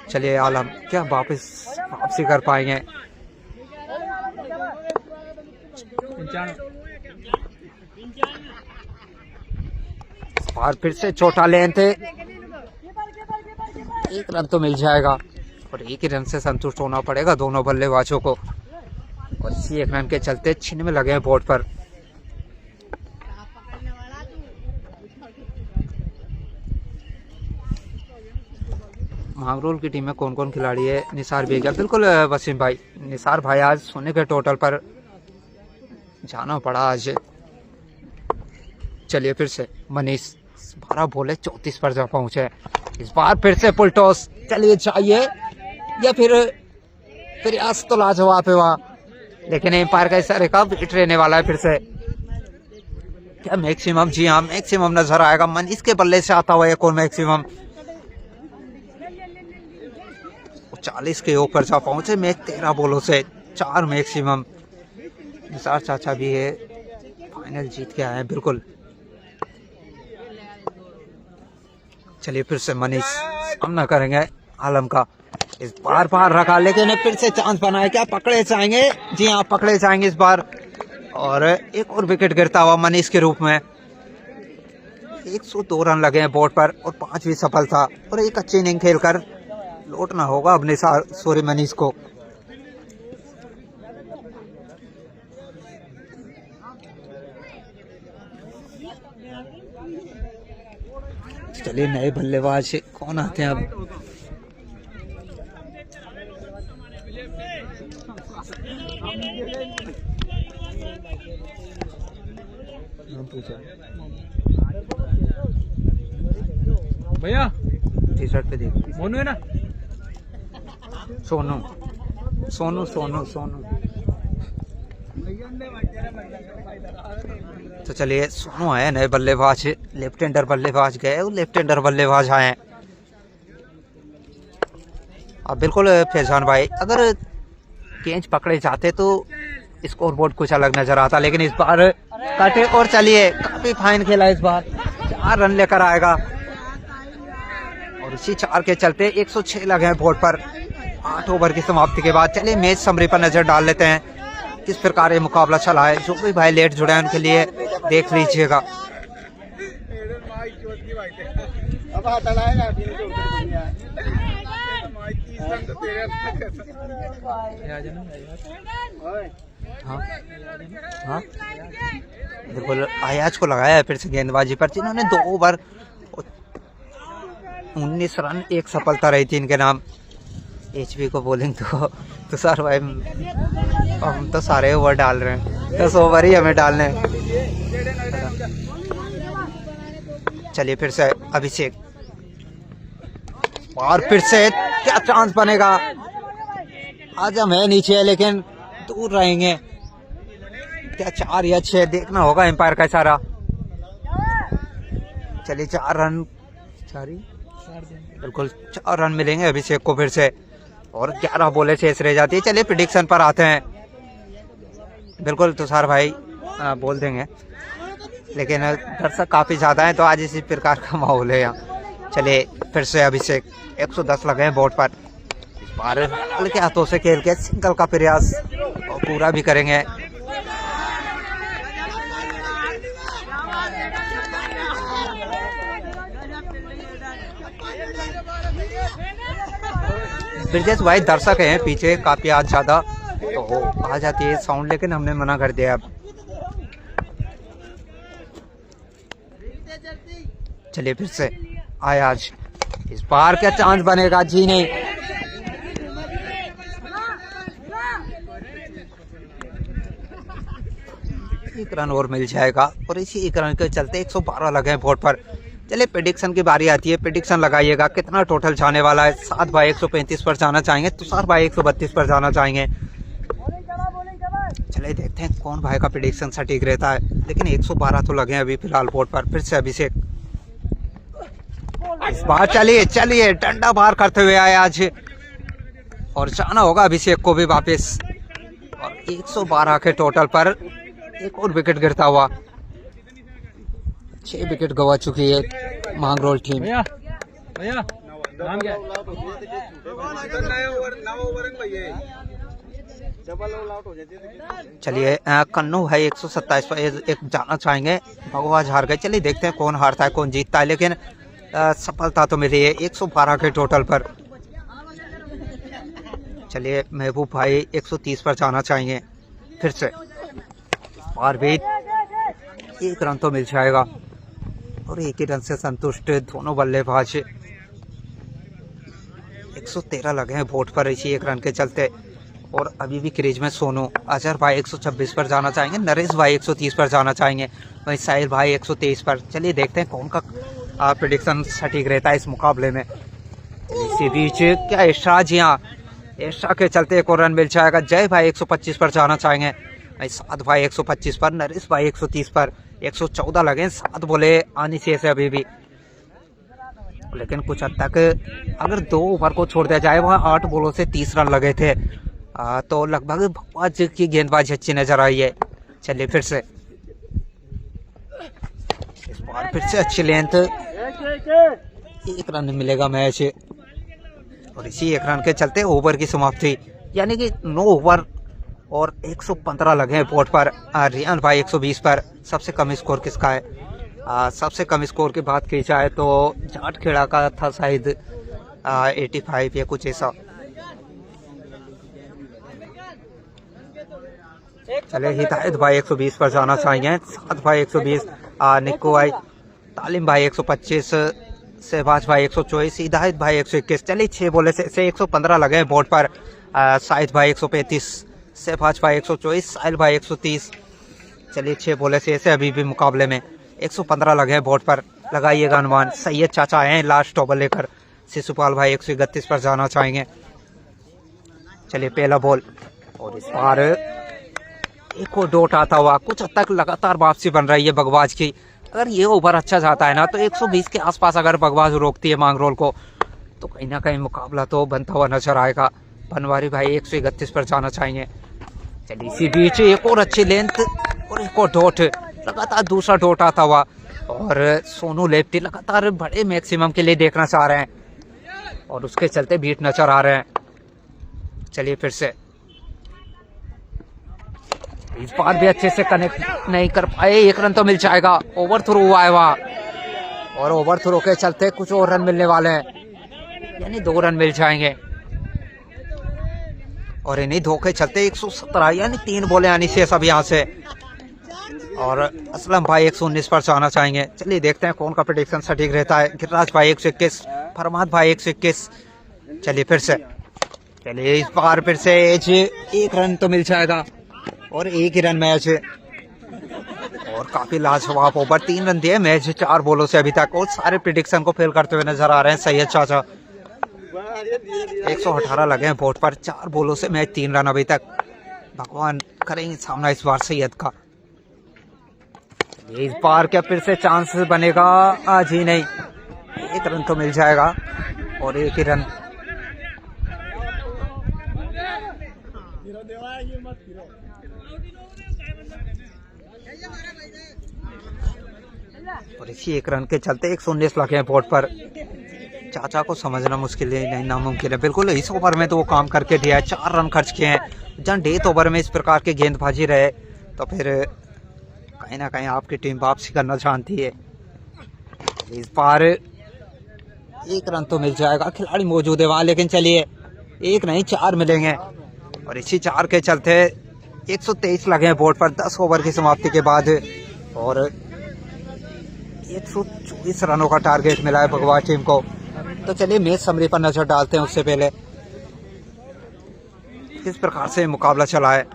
[SPEAKER 1] चलिए आलम क्या वापसी कर पाएंगे? और फिर से छोटा लेंथ है, 1 रन तो मिल जाएगा। और 1 ही रन से संतुष्ट होना पड़ेगा दोनों बल्लेबाजों को। और इसी 1 रन के चलते 6 में लगे हैं बोर्ड पर। मांगरोल की टीम में कौन कौन खिलाड़ी है? निसार भी क्या? बिल्कुल वसीम भाई। निसार भाई आज सोने के टोटल पर जाना पड़ा आज। चलिए फिर से मनीष 12 बॉले 34 पर जा पहुंचे। इस बार फिर से फुल टॉस। चलिए चाहिए या फिर प्रयास तो लाजवाब है वहां, लेकिन एम्पायर का इशारे का वेट रहने वाला है। फिर से क्या मैक्सिमम? जी हाँ, मैक्सिमम नजर आएगा। मनीष के बल्ले से आता हुआ एक और मैक्सिमम। 40 के ऊपर जा पहुंचे मैच 13 बॉलों से 4 मैक्सिमम। निसार चाचा भी है, फाइनल जीत के आए हैं। बिल्कुल। चलिए फिर से मनीष सामना करेंगे आलम का। इस बार रखा, लेकिन फिर से चांस बना है। क्या पकड़े जाएंगे? जी हाँ, पकड़े जाएंगे इस बार। और एक और विकेट गिरता हुआ मनीष के रूप में। 102 रन लगे हैं बोर्ड पर और 5वीं सफलता। और एक अच्छी इनिंग खेलकर लौटना होगा अपने मनीष को। चलिए नए बल्लेबाज कौन आते हैं अब?
[SPEAKER 2] भैया
[SPEAKER 1] टी शर्ट पे देख,
[SPEAKER 2] मोनू है ना?
[SPEAKER 1] सोनू सोनू सोनू सोनू। तो चलिए सोनू आए नए बल्लेबाज, लेफ्ट हैंडर बल्लेबाज गए, वो लेफ्ट हैंडर बल्लेबाज आए हैं। अब बिल्कुल फैजान भाई, अगर कैच पकड़े जाते तो स्कोर बोर्ड कुछ अलग नजर आता, लेकिन इस बार काटे और चलिए काफी फाइन खेला इस बार, 4 रन लेकर आएगा और इसी 4 के चलते 106 लगे हैं बोर्ड पर 8 ओवर की समाप्ति के बाद। चलिए मैच समरी पर नजर डाल लेते हैं, किस प्रकार ये मुकाबला चला है। जो भी भाई लेट जुड़े हैं उनके लिए देख लीजिएगा। हाँ हाँ बिल्कुल अयाज को लगाया है फिर से गेंदबाजी पर, जिन्होंने 2 ओवर 19 रन 1 सफलता रही थी इनके नाम। एचपी को बोलिंग तो सर भाई हम तो सारे ओवर डाल रहे हैं, 10 ओवर ही हमें डालने हैं। चलिए फिर से अभिषेक, और फिर से क्या चांस बनेगा। आज हम है नीचे लेकिन दूर रहेंगे, क्या 4 या 6 देखना होगा एम्पायर का इशारा। चलिए 4 रन, बिल्कुल 4 रन मिलेंगे अभिषेक को फिर से, और 11 बॉलें शेष रह जाती है। चलिए प्रेडिक्शन पर आते हैं। बिल्कुल तुषार भाई बोल देंगे, लेकिन दर्शक काफी ज्यादा हैं तो आज इसी प्रकार का माहौल है यहाँ। चलिए फिर से अभिषेक, 110 लगे हैं बोर्ड पर। इस बार हल्के हाथों से खेल के सिंगल का प्रयास और पूरा भी करेंगे। ब्रिजेश भाई दर्शक हैं पीछे काफी आज ज्यादा, तो आ जाती है साउंड, लेकिन हमने मना कर दिया। अब चलिए फिर से आए आज, इस बार क्या चांस बनेगा। जी नहीं, एक रन और मिल जाएगा और इसी 1 रन के चलते 112 लगे हैं बोर्ड पर। चलिए प्रेडिक्शन की बारी आती है, प्रेडिक्शन लगाइएगा कितना टोटल जाने वाला है। 7 भाई 135 पर जाना चाहेंगे, तुषार भाई 132 पर जाना चाहेंगे। चलिए देखते हैं कौन भाई का प्रेडिक्शन सटीक रहता है, लेकिन 112 तो लगे हैं अभी फिलहाल बोर्ड पर। फिर से अभिषेक, इस बार चलिए डंडा बाहर करते हुए आए आज, और जाना होगा अभिषेक को भी वापस। और 112 के टोटल पर एक और विकेट गिरता हुआ, 6 विकेट गवा चुकी है मांगरोल टीम।
[SPEAKER 2] भैया नाम क्या है?
[SPEAKER 1] चलिए कन्नू भाई 127 पर एक जाना चाहेंगे, भगवाज हार गए। चलिए देखते हैं कौन हारता है कौन जीतता है, लेकिन सफलता तो मिली है 112 के टोटल पर। चलिए महबूब भाई 130 पर जाना चाहेंगे फिर से, और भी 1 रन तो मिल जाएगा और 1 ही रन से संतुष्ट दोनों बल्लेबाज। 113 लगे हैं बोर्ड पर इसी 1 रन के चलते, और अभी भी क्रीज में सोनू। अजहर भाई 126 पर जाना चाहेंगे, नरेश भाई 130 पर जाना चाहेंगे, वहीं साहिल भाई 123 पर। चलिए देखते हैं कौन का प्रेडिक्शन सटीक रहता है इस मुकाबले में। इसी बीच क्या इर्शाद, जी हाँ इर्शाद के चलते 1 और रन मिल जाएगा। जय भाई 125 पर जाना चाहेंगे, सात भाई 125 पर, नरेश भाई 130 पर। 114 लगे, 7 बोले आनी चाहिए अभी भी, लेकिन कुछ हद तक अगर 2 ओवर को छोड़ दिया जाए, वहाँ 8 बॉलों से 30 रन लगे थे, तो लगभग भगवाज की गेंदबाजी अच्छी नजर आई है। चलिए फिर से, इस बार फिर से अच्छी लेंथ, 1 रन मिलेगा मैच, और इसी 1 रन के चलते ओवर की समाप्ति, यानी कि 9 ओवर और 115 लगे हैं बोर्ड पर। रियान भाई 120 पर। सबसे कम स्कोर किसका है? सबसे कम स्कोर की बात की जाए तो जाट खेड़ा का था शायद 85 या कुछ ऐसा। चले हिदायत भाई 120 पर जाना चाहिए, 7 भाई 120, निक्को भाई, तालिम भाई 125, शहबाज भाई 124, हिदायत भाई 121। चलिए 6 बोले से 115 लगे हैं बोर्ड पर। शाहिद भाई 135, शहबाज भाई 124, साहिल भाई 130। चलिए 6 बोले से ऐसे अभी भी मुकाबले में 115 लगे हैं बोर्ड पर। लगाइएगा अनुमान। सैयद चाचा हैं लास्ट ओवर लेकर। शिशुपाल भाई 131 पर जाना चाहेंगे। चलिए पहला बॉल, और इस बार एक और डॉट आता हुआ, कुछ हद तक लगातार वापसी बन रही है बगवाज की। अगर ये ओवर अच्छा जाता है ना तो 120 के आसपास अगर बगवाज रोकती है मांगरोल को, तो कहीं ना कहीं मुकाबला तो बनता हुआ नजर आएगा। बनवारी भाई 131 पर जाना चाहिए। चलिए इसी बीच एक और अच्छी लेंथ और एक और डॉट, लगातार दूसरा डॉट आता हुआ। और सोनू लेफ्टी लगातार बड़े मैक्सिमम के लिए देखना चाह रहे हैं और उसके चलते बीट नजर आ रहे हैं। चलिए फिर से, इस बार भी अच्छे से कनेक्ट नहीं कर पाए। एक रन तो मिल जाएगा, ओवर थ्रो हुआ है वहाँ और ओवर थ्रो के चलते कुछ और रन मिलने वाले हैं, यानी 2 रन मिल जाएंगे। और इन्हीं धोखे चलते 117 यानी 3 बॉलें आनी शेष अब यहाँ से। और असलम भाई 119 पर जाना चाहेंगे। चलिए देखते हैं कौन का प्रेडिक्शन सटीक रहता है। गिरिराज भाई 121, फरमाद भाई 121। चलिए फिर से, चलिए इस बार फिर से एज 1 रन तो मिल जाएगा और 1 ही रन मैच है। और काफी लाजवाब ओवर, 3 रन दिए मैच 4 बॉलों से अभी तक और सारे प्रेडिक्शन को फेल करते हुए नजर आ रहे हैं सैयद चाचा। 118 लगे हैं बोर्ड पर, 4 बॉलों से मैच 3 रन अभी तक। भगवान करेंगे सामना इस बार सैयद का। इस बार क्या फिर से चांस बनेगा? आज ही नहीं, 1 रन तो मिल जाएगा और 1 ही रन। और इसी 1 रन के चलते 119 लगे हैं बोर्ड पर। चाचा को समझना मुश्किल है, नहीं नामुमकिन है बिल्कुल। इस ओवर में तो वो काम करके दिया है, 4 रन खर्च किए हैं। जहाँ डेथ ओवर में इस प्रकार के गेंदबाजी रहे तो फिर कहीं ना कहीं आपकी टीम वापसी करना चाहती है। इस बार 1 रन तो मिल जाएगा, खिलाड़ी मौजूद है वहां, लेकिन चलिए 1 नहीं 4 मिलेंगे। और इसी 4 के चलते 123 लगे हैं बोर्ड पर 10 ओवर की समाप्ति के बाद। और 124 रनों का टारगेट मिला है भगवान टीम को। तो चलिए मैच समरी पर नजर डालते हैं उससे पहले किस प्रकार से मुकाबला चला है।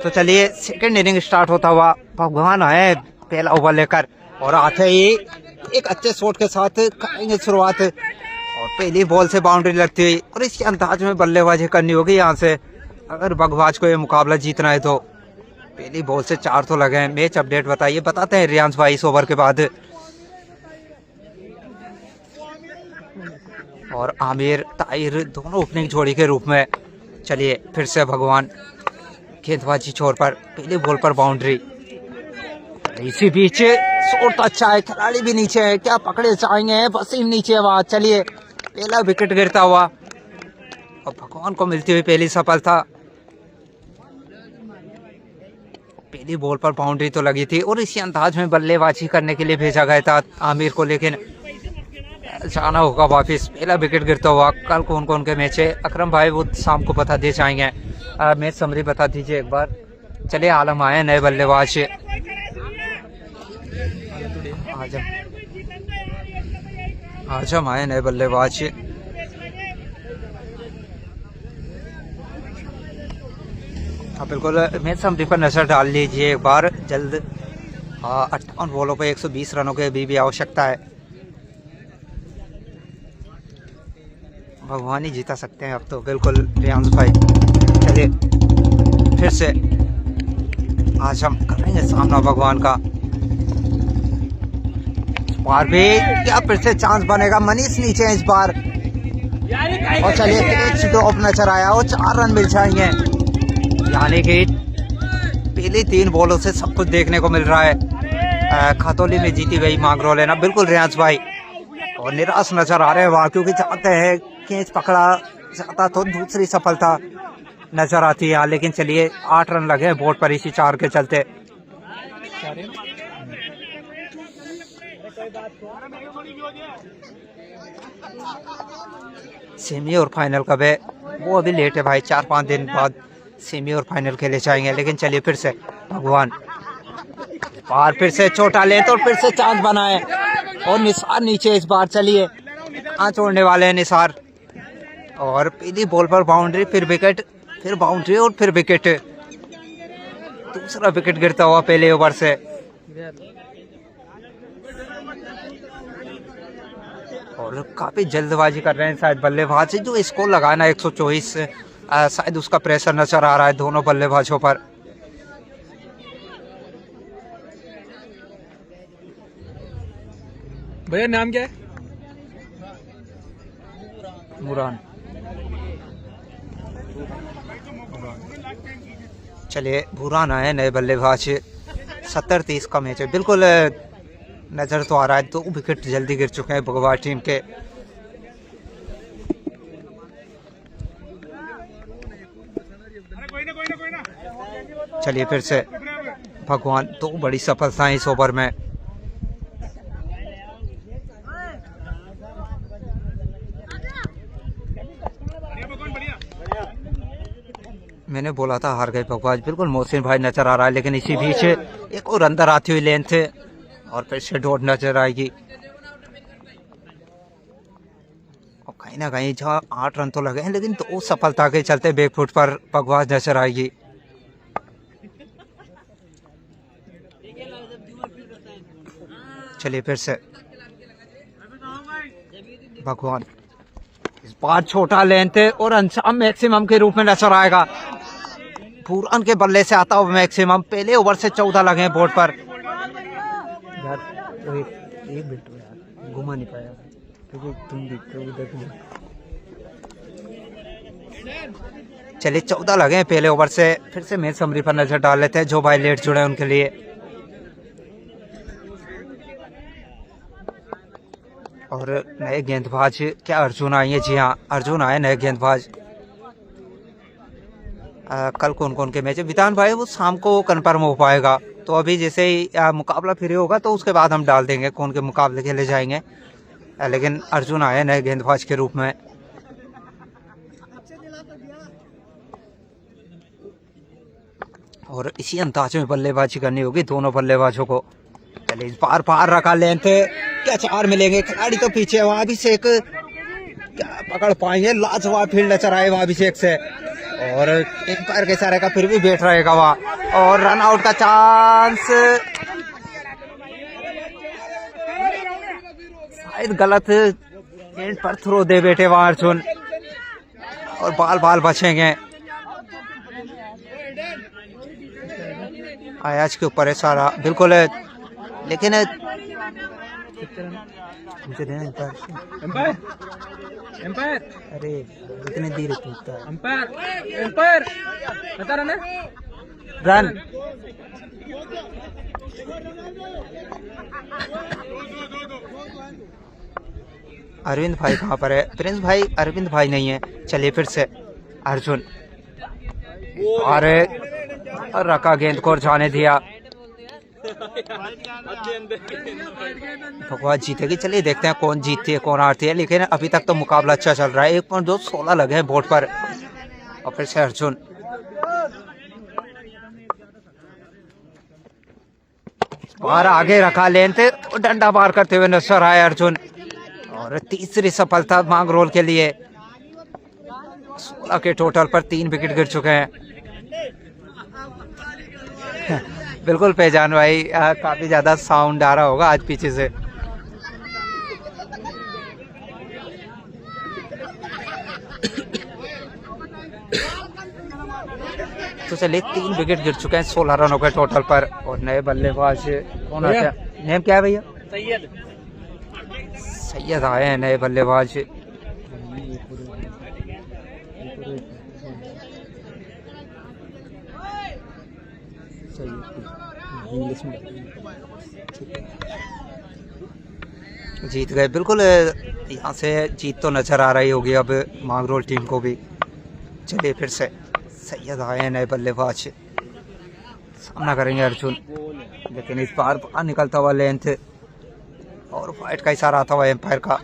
[SPEAKER 1] तो चलिए सेकंड इनिंग स्टार्ट होता हुआ भगवान आए पहला ओवर लेकर और आते ही एक अच्छे शॉट के साथ करेंगे शुरुआत और पहली बॉल से बाउंड्री लगती हुई और इसी अंदाज में बल्लेबाजी करनी होगी यहाँ से अगर बगवाज को ये मुकाबला जीतना है। तो पहली बॉल से 4 तो लगे हैं। मैच अपडेट बताइए, बताते हैं रियांश भाई इस ओवर के बाद। और आमिर ताहिर दोनों ओपनिंग जोड़ी के रूप में। चलिए फिर से भगवान गेंदबाजी छोर पर पहली बॉल पर बाउंड्री। इसी बीच शॉट अच्छा है, खिलाड़ी भी नीचे है, क्या पकड़े जाएंगे, वसीम नीचे आवाज। चलिए पहला विकेट गिरता हुआ और भगवान को मिलती हुई पहली सफलता। पहली बॉल पर बाउंड्री तो लगी थी और इसी अंदाज में बल्लेबाजी करने के लिए भेजा गया था आमिर को, लेकिन जाना होगा वापिस। पहला विकेट गिरता हुआ। कल कौन कौन के मैच है अकरम भाई वो शाम को बता दे जाएंगे। मैच समरी बता दीजिए एक बार। चलिए आलम आए नए बल्लेबाज। आजम आए नए बल्लेबाज। बिल्कुल मैच समरी पर नजर डाल लीजिए एक बार जल्द। 58 बॉलों पर 120 रनों की अभी भी आवश्यकता है। भगवान ही जीता सकते हैं अब तो बिल्कुल रियांश भाई। चलिए फिर से आज हम करेंगे सामना भगवान का। इस बार भी क्या फिर से चांस बनेगा। मनीष नीचे है इस बार और चलिए कैच ड्रॉप नजर आया और 4 रन मिल जाएंगे। यानी कि पहली 3 बॉलों से सब कुछ देखने को मिल रहा है। खतौली में जीती गई मांगरोल है ना बिल्कुल रियांश भाई। और निराश नजर आ रहे हैं वहाँ क्योंकि चाहते हैं कैच पकड़ा जाता तो दूसरी सफलता नजर आती है। लेकिन चलिए 8 रन लगे बोर्ड पर इसी 4 के चलते। सेमी और फाइनल कब है वो अभी लेट है भाई, 4-5 दिन बाद सेमी और फाइनल खेले जाएंगे। लेकिन चलिए फिर से भगवान और फिर से छोटा ले तो फिर से चांस बनाए और निसार नीचे इस बार। चलिए कहाँ छोड़ने वाले हैं निसार। और पहली बॉल पर बाउंड्री, फिर विकेट, फिर बाउंड्री और फिर विकेट। दूसरा विकेट गिरता हुआ पहले ओवर से। और काफी जल्दबाजी कर रहे हैं शायद बल्लेबाज। जो स्कोर लगाना 124 शायद उसका प्रेशर नजर आ रहा है दोनों बल्लेबाजों पर।
[SPEAKER 2] भैया नाम क्या है?
[SPEAKER 1] मुरान। चलिए बुरान आए नए बल्लेबाज। 70-30 का मैच है बिल्कुल नजर तो आ रहा है। 2 विकेट जल्दी गिर चुके हैं बगवार टीम के। चलिए फिर से भगवान 2 बड़ी सफलताएं इस ओवर में। मैंने बोला था हार गए भगवान, बिल्कुल मोहसिन भाई नजर आ रहा है। लेकिन इसी बीच एक और अंदर आती हुई लेंथ और फिर से डॉट नजर आएगी। और कहीं ना कहीं जहाँ 8 रन तो लगे हैं लेकिन 2 सफलता के चलते बैकफुट पर भगवान नजर आएगी। चलिए फिर से भगवान इस बार छोटा लेंथ और अंजाम मैक्सिमम के रूप में नजर आएगा। पूरन के बल्ले से आता हुआ मैक्सिमम। पहले ओवर से 14 लगे हैं बोर्ड पर। यार एक मिनट यार घुमा नहीं पाया क्योंकि तुम देखते हो उधर। चलिए 14 लगे हैं पहले ओवर से। फिर से मैच समरी पर नजर डाल लेते हैं जो भाई लेट जुड़े हैं उनके लिए। और नए गेंदबाज क्या अर्जुन आए हैं? जी हाँ अर्जुन आए नए गेंदबाज। कल कौन कौन के मैच है विधान भाई वो शाम को कन्फर्म हो पाएगा। तो अभी जैसे ही मुकाबला फ्री होगा तो उसके बाद हम डाल देंगे कौन के मुकाबले खेले जाएंगे। लेकिन अर्जुन आए नए गेंदबाज के रूप में। और इसी अंदाज में बल्लेबाजी करनी होगी दोनों बल्लेबाजों को। चलिए इस बार पार रखा लेंथ, क्या 4 मिलेंगे। खिलाड़ी तो पीछे वहां अभिषेक क्या पकड़ पाएंगे। लाजवाब फील्ड नजर आए वहां अभिषेक से। और एम्पायर के इशारे का फिर भी बैठ रहेगा वहाँ, और रन आउट का चांस, शायद गलत एंड पर थ्रो दे बैठे वहाँ अर्जुन, और बाल बाल बचेंगे। आयाज के ऊपर है सारा, बिल्कुल है, लेकिन
[SPEAKER 2] एम्पायर एम्पायर,
[SPEAKER 1] अरे इतने देर
[SPEAKER 2] एम्पायर एम्पायर बता रहा ना
[SPEAKER 1] रन। अरविंद भाई कहाँ पर है? प्रिंस भाई, अरविंद भाई नहीं है। चलिए फिर से अर्जुन, और रखा गेंद को जाने दिया। भगवान जीतेगी। चलिए देखते हैं कौन जीतती है कौन हारती है, लेकिन अभी तक तो मुकाबला अच्छा चल रहा है। 1.216 लगे हैं बोर्ड पर। और फिर से अर्जुन, बाहर आगे रखा लेंथ, डंडा बार करते हुए नजर आए अर्जुन, और तीसरी सफलता मांगरोल के लिए। 16 के टोटल पर 3 विकेट गिर चुके हैं। बिल्कुल पहचान भाई, काफी ज्यादा साउंड आ रहा होगा आज पीछे से। तो चलिए 3 विकेट गिर चुके हैं 16 रनों के टोटल पर। और नए बल्लेबाज कौन आते हैं? नेम क्या है भैया?
[SPEAKER 2] सैयद।
[SPEAKER 1] सैयद आए हैं नए बल्लेबाज। जीत गए, बिल्कुल यहाँ से जीत तो नजर आ रही होगी अब मांगरोल टीम को भी। चलिए फिर से सैयद आए हैं नए बल्लेबाज, सामना करेंगे अर्जुन, लेकिन इस बार बाहर निकलता हुआ लेंथ, और फाइट का इशारा आता हुआ एम्पायर का।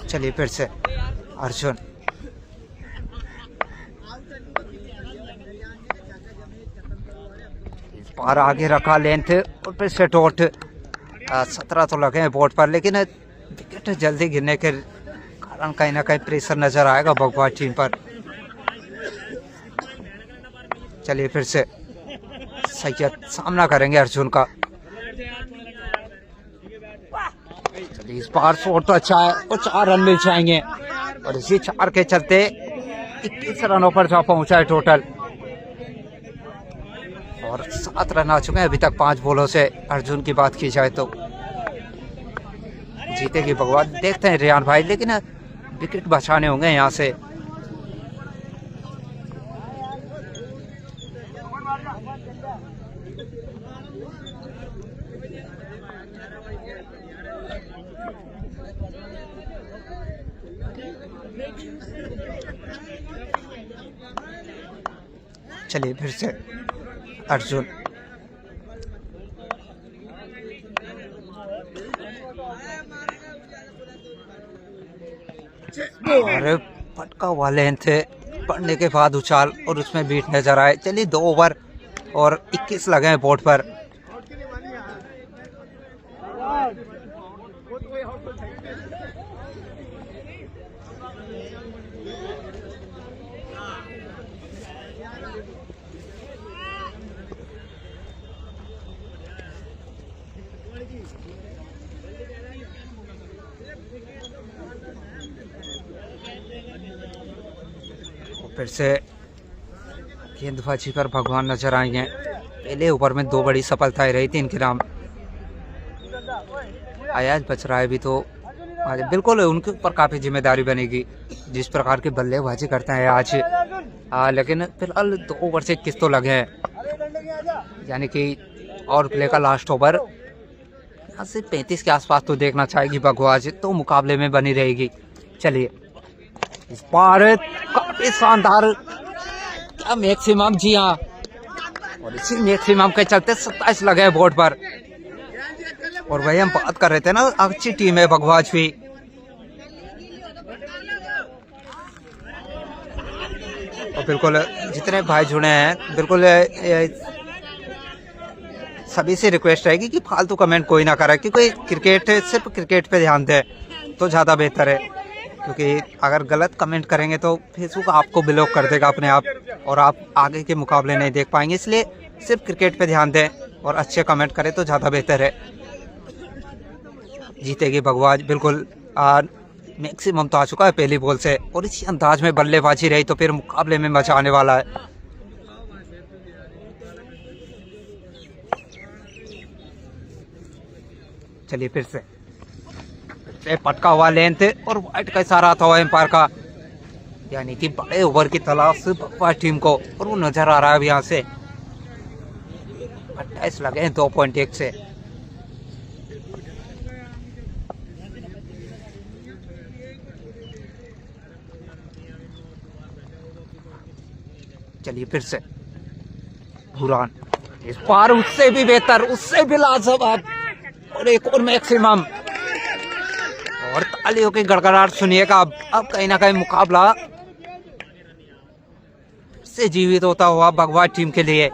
[SPEAKER 1] चलिए फिर से अर्जुन, बाहर आगे रखा लेंथ, और फिर से डॉट। 17 तो लगे हैं बोर्ड पर, लेकिन विकेट जल्दी गिरने के कारण कहीं ना कहीं प्रेशर नजर आएगा भगवा टीम पर। चलिए फिर से सैयद सामना करेंगे अर्जुन का। चलिए इस बार शॉट तो अच्छा है, और 4 रन मिल जाएंगे, और इसी 4 के चलते 21 रनों पर जा पहुंचा है टोटल, और 7 रन आ चुके हैं अभी तक 5 बॉलों से। अर्जुन की बात की जाए तो जीतेगी भगवान, देखते हैं रेयान भाई, लेकिन विकेट बचाने होंगे यहाँ से। चलिए फिर से अर्जुन, और पटका हुआ लेंथ पड़ने के बाद उछाल, और उसमें बीट नजर आए। चलिए 2 ओवर और 21 लगे हैं बोर्ड पर। फिर से गेंदबाजी पर भगवान नजर आएंगे। पहले ओवर में 2 बड़ी सफलताएं रही थी इनके नाम। अयाज बच रहा है भी, तो आज बिल्कुल उनके ऊपर काफी जिम्मेदारी बनेगी जिस प्रकार की बल्लेबाजी करते हैं आज। लेकिन फिलहाल 2 ओवर से 21 तो लगे हैं, यानी कि और प्ले का लास्ट ओवर यहाँ से 35 के आसपास तो देखना चाहेगी बगवाज, तो मुकाबले में बनी रहेगी। चलिए इस बार काफी शानदार, क्या मैक्सिमम, जी हाँ, और इसी मैक्सिमम के चलते 27 लगे हैं बोर्ड पर। और भाई हम बात कर रहे थे ना, अच्छी टीम है बगवाज भी। और बिल्कुल जितने भाई जुड़े हैं, बिल्कुल सभी से रिक्वेस्ट रहेगी कि फालतू कमेंट कोई ना करे, क्योंकि क्रिकेट सिर्फ क्रिकेट पे ध्यान दे तो ज़्यादा बेहतर है। क्योंकि अगर गलत कमेंट करेंगे तो फेसबुक आपको ब्लॉक कर देगा अपने आप, और आप आगे के मुकाबले नहीं देख पाएंगे। इसलिए सिर्फ क्रिकेट पे ध्यान दें और अच्छे कमेंट करें तो ज़्यादा बेहतर है। जीतेगी भगवान बिल्कुल। मैक्सिमम तो आ चुका है पहली बॉल से, और इसी अंदाज में बल्लेबाजी रही तो फिर मुकाबले में मजा आने वाला है। चलिए फिर से पटका हुआ लेंथ और वाइट का इशारा था एम्पायर का, यानी कि बड़े ओवर की तलाश भगवा टीम को, और वो नजर आ रहा है अब यहाँ से। 28 लगे हैं 2.1 से। चलिए फिर से बुरान, इस बार उससे भी बेहतर, उससे भी लाजवाब, और एक और मैक्सिमम, और तालियों की गड़गड़ाहट सुनिएगा। अब कहीं ना कहीं मुकाबला से जीवित होता हुआ भगवा टीम के लिए,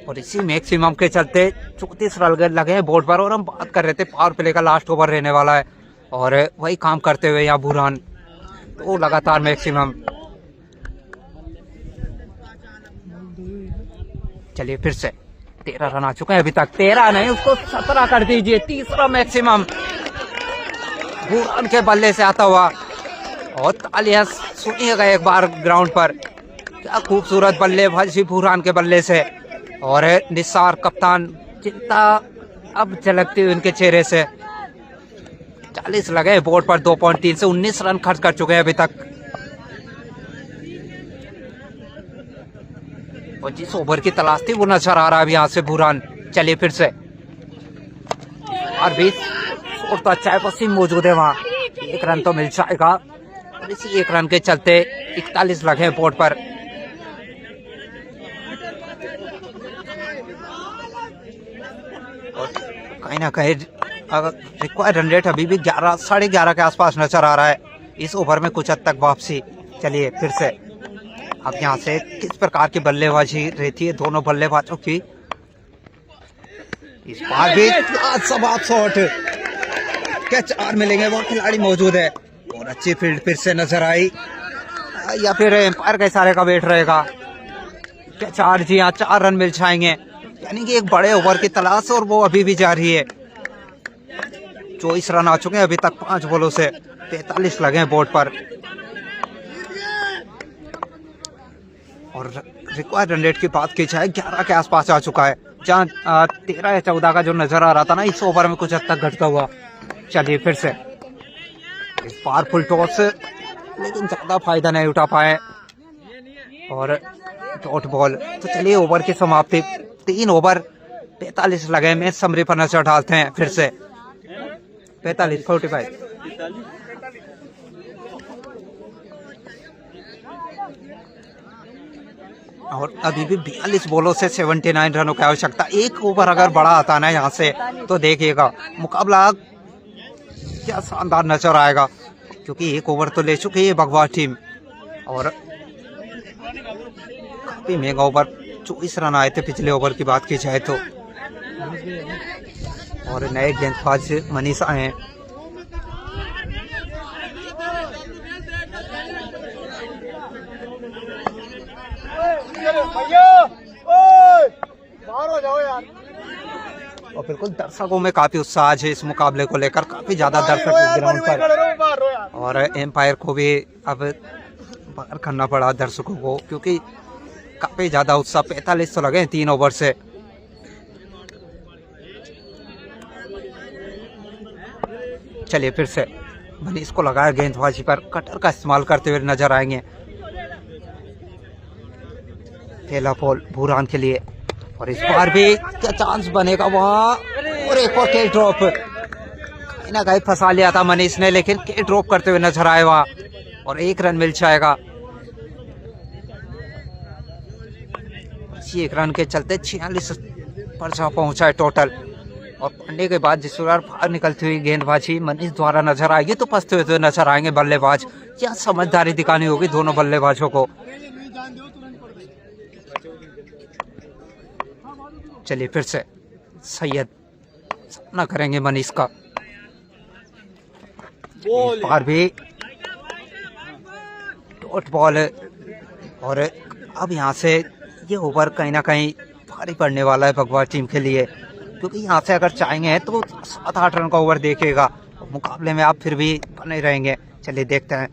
[SPEAKER 1] और इसी मैक्सिमम के चलते 34 रन लगे हैं बोर्ड पर। और हम बात कर रहे थे पावर प्ले का लास्ट ओवर रहने वाला है, और वही काम करते हुए यहाँ बुरान तो लगातार मैक्सिमम। चलिए फिर से 13 रन आ चुके हैं अभी तक, 13 नहीं उसको 17 कर दीजिए। तीसरा मैक्सिमम बुरान के बल्ले से आता हुआ, और तालियां सुनिएगा एक बार ग्राउंड पर। क्या खूबसूरत बल्लेबाजी बुरान के बल्ले से, और निसार कप्तान चिंता अब झलकती हुई उनके चेहरे से। 40 लगे बोर्ड पर 2.3 से 19 रन खर्च कर चुके हैं अभी तक, और जिस ओवर की तलाश थी वो नजर आ रहा है यहाँ से बुरान। चलिए फिर से, और भी तो अच्छा है, पसीम मौजूद है वहाँ, 1 रन तो मिल जाएगा। और इसी 1 रन के चलते 41 लगे बोर्ड पर। और कहीं ना कहीं रिक्वायर्ड रन रेट अभी भी 11 साढ़े 11 के आसपास नजर आ रहा है। इस ओवर में कुछ हद तक वापसी। चलिए फिर से, अब यहाँ से किस प्रकार की बल्लेबाजी रहती है दोनों बल्लेबाजों की। इस बार भी लाजवाब शॉट, क्या 4 मिलेंगे, वो खिलाड़ी मौजूद है, और अच्छी फील्ड फिर से नजर आई, या फिर एम्पायर के इशारे का वेट रहेगा। क्या 4, जी हाँ 4 रन मिल जाएंगे, यानी कि एक बड़े ओवर की तलाश, और वो अभी भी जारी है। 24 रन आ चुके हैं अभी तक 5 बॉलों से, 43 लगे हैं बोर्ड पर, और रिक्वायर्ड रन रेट की बात की जाए 11 के आसपास आ चुका है, जहाँ 13 या 14 का जो नजर आ रहा था ना, इस ओवर में कुछ हद तक घटता हुआ। चलिए फिर से, इस बार फुल टॉस, लेकिन ज्यादा फायदा नहीं उठा पाए, और डॉट बॉल। तो चलिए ओवर की समाप्ति, 3 ओवर 45 लगे। मैच समरी पर नजर डालते हैं फिर से। 45 और अभी भी 42 बॉलों से 79 रनों की आवश्यकता। एक ओवर अगर बड़ा आता ना यहाँ से, तो देखिएगा मुकाबला क्या शानदार नजर आएगा, क्योंकि एक ओवर तो ले चुकी है भगवा टीम, और काफी महंगा ओवर। 24 रन आए थे पिछले ओवर की बात की जाए तो, और नए गेंदबाज मनीष आए हैं। और बिल्कुल दर्शकों में काफी उत्साह है इस मुकाबले को लेकर, काफी ज्यादा दर्शक ग्राउंड पर, और एम्पायर को भी अब बाहर करना पड़ा दर्शकों को, क्योंकि काफी ज्यादा उत्साह। 45 तो लगे 3 ओवर से। चलिए फिर से, मनीष को लगाया गेंदबाजी पर, कटर का इस्तेमाल करते हुए नजर आएंगे। पहला बॉल बुरान के लिए, और इस बार भी क्या चांस बनेगा वहाँ, और एक और के ड्रॉप, कहीं ना कहीं फंसा लिया था मनीष ने, लेकिन के ड्रॉप करते हुए नजर आए वहाँ, और 1 रन मिल जाएगा। 1 रन के चलते 46 पर जा पहुंचा है टोटल, और पांडे के बाद जिस बार बाहर निकलती हुई गेंदबाजी मनीष द्वारा नजर आएगी, तो फंसते हुए नजर आएंगे बल्लेबाज। क्या समझदारी दिखानी होगी दोनों बल्लेबाजों को। चलिए फिर से, सैयद, सामना करेंगे मनीष का। इस बार भी डॉट बॉल और अब यहाँ से ये ओवर कहीं ना कहीं भारी पड़ने वाला है भगवा टीम के लिए, क्योंकि यहाँ से अगर चाहेंगे तो 7-8 रन का ओवर देखेगा, मुकाबले में आप फिर भी बने रहेंगे। चलिए देखते हैं,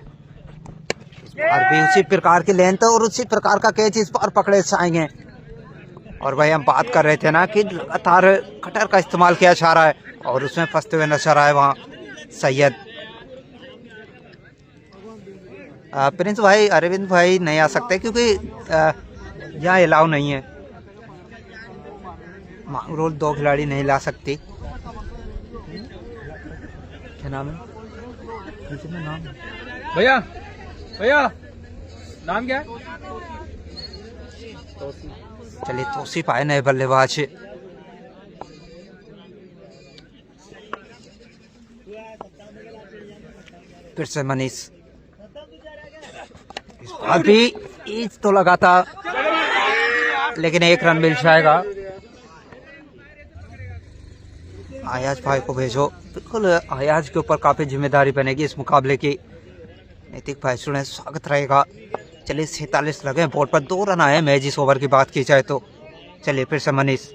[SPEAKER 1] इस बार भी उसी प्रकार की लेंथ और उसी प्रकार का कैच इस बार पकड़े जाएंगे। और भाई हम बात कर रहे थे ना कि लगातार कटर का इस्तेमाल किया जा रहा है और उसमें फंसते हुए नजर आए वहाँ सैयद। प्रिंस भाई, अरविंद भाई नहीं आ सकते क्योंकि यहाँ अलाउ नहीं है, मांगरोल 2 खिलाड़ी नहीं ला सकती। क्या नाम है नाम?
[SPEAKER 2] भैया भैया नाम क्या है?
[SPEAKER 1] चलिए तौसीफ आए नए बल्लेबाज। फिर से मनीष, इस बार भी ईच तो लगा था लेकिन 1 रन मिल जाएगा। आयाज भाई को भेजो, बिल्कुल आयाज के ऊपर काफी जिम्मेदारी बनेगी इस मुकाबले की। नैतिक भाई स्टूडेंट स्वागत रहेगा। चलिए 47 लगे बोर्ड पर, 2 रन आए मैच इस ओवर की बात की जाए तो। चलिए फिर से मनीष,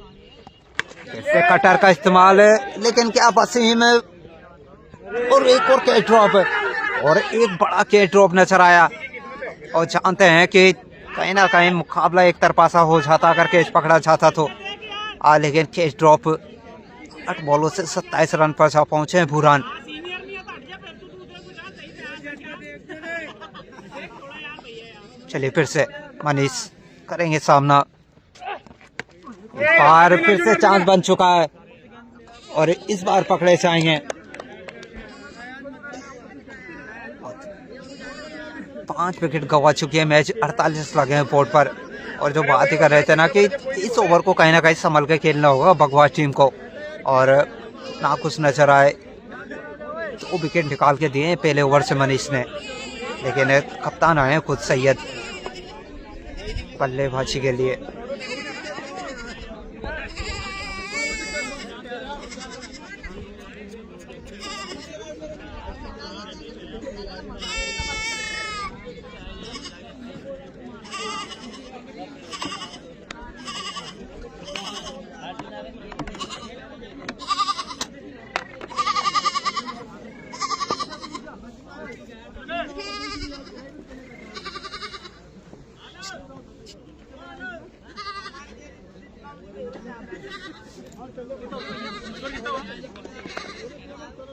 [SPEAKER 1] फिर से कटर का इस्तेमाल है लेकिन क्या वसीम, और एक और कैच ड्रॉप और एक बड़ा कैच ड्रॉप नजर आया। और जानते हैं कि कहीं ना कहीं मुकाबला एक तरफा सा हो जाता अगर कैच पकड़ा जाता तो, लेकिन कैच ड्रॉप 8 बॉलों से 27 रन पर जा पहुंचे हैं बुरान। चलिए फिर से मनीष करेंगे सामना, इस बार फिर से चांस बन चुका है और इस बार पकड़े जाएंगे। 5 विकेट गंवा चुकी है, मैच 48 लगे हैं बोर्ड पर। और जो बात ही कर रहे थे ना कि इस ओवर को कहीं ना कहीं संभल के खेलना होगा भगवा टीम को, और ना कुछ नजर आए। 2 विकेट निकाल के दिए पहले ओवर से मनीष ने, लेकिन कप्तान आए खुद सैयद बल्लेबाजी के लिए।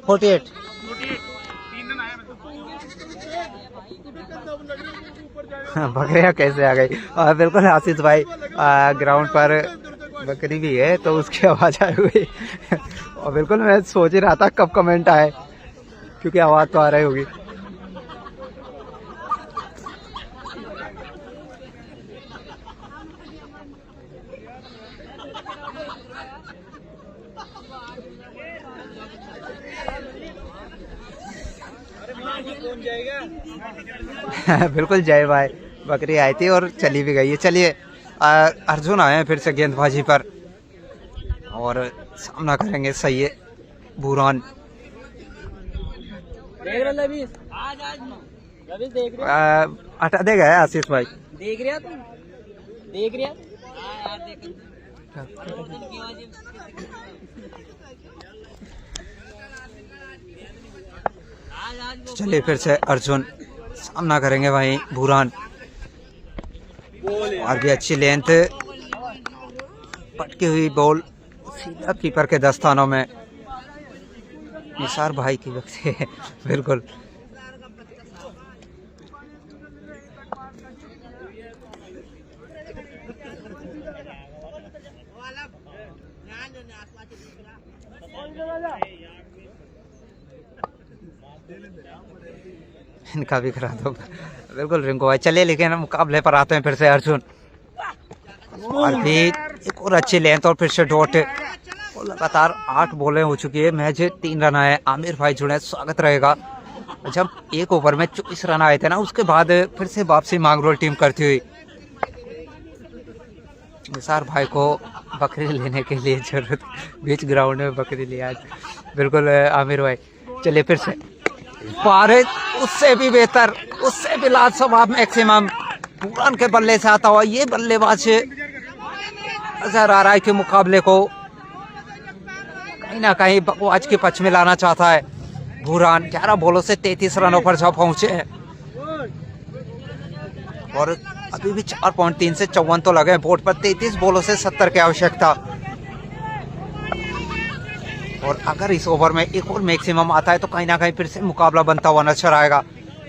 [SPEAKER 1] Forty-eight. बकरियां कैसे आ गई? बिल्कुल आशीष भाई, ग्राउंड पर बकरी भी है तो उसकी आवाज आई हुई। और बिल्कुल मैं सोच ही रहा था कब कमेंट आए, क्योंकि आवाज तो आ रही होगी। बिल्कुल जय भाई, बकरी आई थी और चली भी गई है। चलिए अर्जुन आए हैं फिर से गेंदबाजी पर और सामना करेंगे सैयद बुरान। हटा देगा आशीष भाई,
[SPEAKER 2] देख रहा तुम, देख रहा
[SPEAKER 1] चलिए फिर से अर्जुन सामना करेंगे भाई बुरान। और भी अच्छी लेंथ, पटकी हुई बॉल सीधा कीपर के दस्तानों में। निसार भाई की वक्त है बिल्कुल। इनका भी करा दो बिल्कुल रिंकू भाई। चलिए लेकिन हम मुकाबले पर आते हैं फिर से अर्जुन। और भी एक और अच्छी लेंथ और फिर से डॉट। और लगातार 8 बॉलें हो चुकी है, मैच 3 रन आए। आमिर भाई जुड़े, स्वागत रहेगा। जब एक ओवर में 24 रन आए थे ना, उसके बाद फिर से वापसी मांगरोल टीम करती हुई। निसार भाई को बकरी लेने के लिए जरूरत, बीच ग्राउंड में बकरी लिया आज। बिल्कुल आमिर भाई। चलिए फिर से पारे, उससे भी बेहतर, उससे भी लाजवाब मैक्सिमम बुरान के बल्ले से आता हुआ ये बल्लेबाज नजर आ रहा है कि मुकाबले को कहीं ना कहीं बकवाज के पक्ष में लाना चाहता है बुरान। 11 बॉलों से 33 रनों पर जब पहुंचे हैं और अभी भी 4.3 से 54 तो लगे बोर्ड पर। 33 बॉलों से 70 की आवश्यकता, और अगर इस ओवर में एक और मैक्सिमम आता है तो कहीं ना कहीं फिर से मुकाबला बनता हुआ नजर आएगा।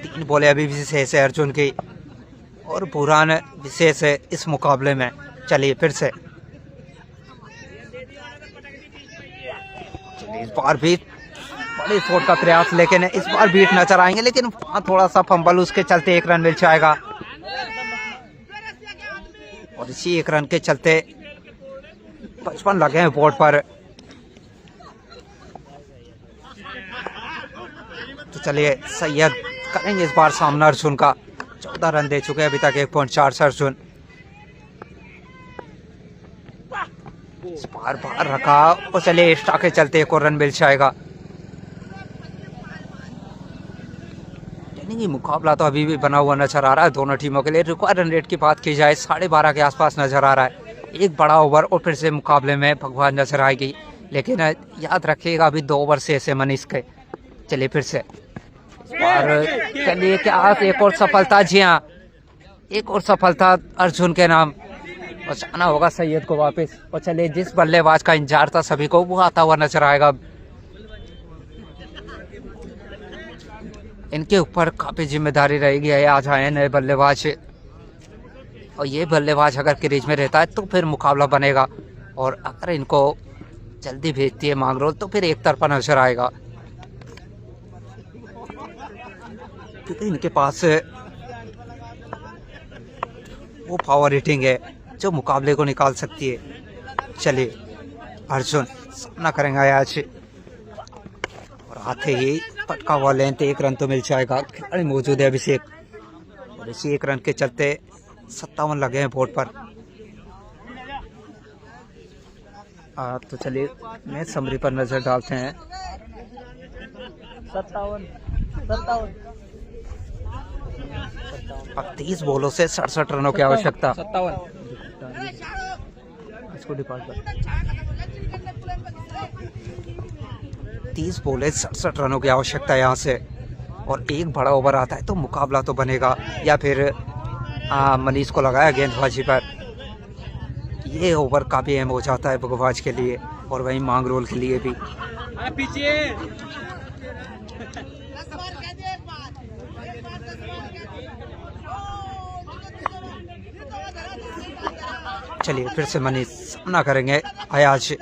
[SPEAKER 1] 3 बॉलें अभी भी शेष है अर्जुन की और बुरान विशेष है इस मुकाबले में। चलिए फिर से इस बार भी बड़ी शॉट का प्रयास, लेकिन इस बार बीट नजर आएंगे, लेकिन थोड़ा सा फंबल उसके चलते 1 रन मिल जाएगा और इसी 1 रन के चलते 55 लगे हैं बोर्ड पर। तो चलिए सैयद करेंगे इस बार सामना अर्जुन का। 14 रन दे चुके हैं अभी तक, 1.4 से अर्जुन। इस बार बाहर रखा और चलिए एक्स्ट्रा के चलते 1 और रन मिल जाएगा। यानी कि मुकाबला तो अभी भी बना हुआ नजर आ रहा है दोनों टीमों के लिए। रिक्वायर्ड रन रेट की बात की जाए 12.5 के आसपास नजर आ रहा है। एक बड़ा ओवर और फिर से मुकाबले में भगवान नजर आएगी, लेकिन याद रखिएगा अभी 2 ओवर से ऐसे मनीष के। चलिए फिर से और चलिए क्या एक और सफलता, जी हाँ एक और सफलता अर्जुन के नाम। बचाना होगा सैयद को वापस। और चलिए जिस बल्लेबाज का इंतजार था सभी को वो आता हुआ नजर आएगा। इनके ऊपर काफी जिम्मेदारी रहेगी, आज आए नए बल्लेबाज और ये बल्लेबाज अगर क्रीज में रहता है तो फिर मुकाबला बनेगा, और अगर इनको जल्दी भेजती है मांगरोल तो फिर एक तरफा नजर आएगा, क्योंकि इनके पास वो पावर हिटिंग है जो मुकाबले को निकाल सकती है। चलिए अर्जुन सामना करेंगे आज और आते ही पटका हुआ लेंथ 1 रन तो मिल जाएगा। खिलाड़ी मौजूद है अभिषेक और इसी 1 रन के चलते 57 लगे हैं बोर्ड पर। तो चलिए मैच समरी पर नजर डालते हैं।
[SPEAKER 2] 57
[SPEAKER 1] अब 30 बॉलों से 67 रनों की आवश्यकता। 30 बॉलें 67 रनों की आवश्यकता यहाँ से, और एक बड़ा ओवर आता है तो मुकाबला तो बनेगा, या फिर मनीष को लगाया गेंदबाजी पर। ये ओवर काफी अहम हो जाता है बगवाज के लिए और वहीं मांगरोल के लिए भी। चलिए फिर से मनीष सामना करेंगे अयाज,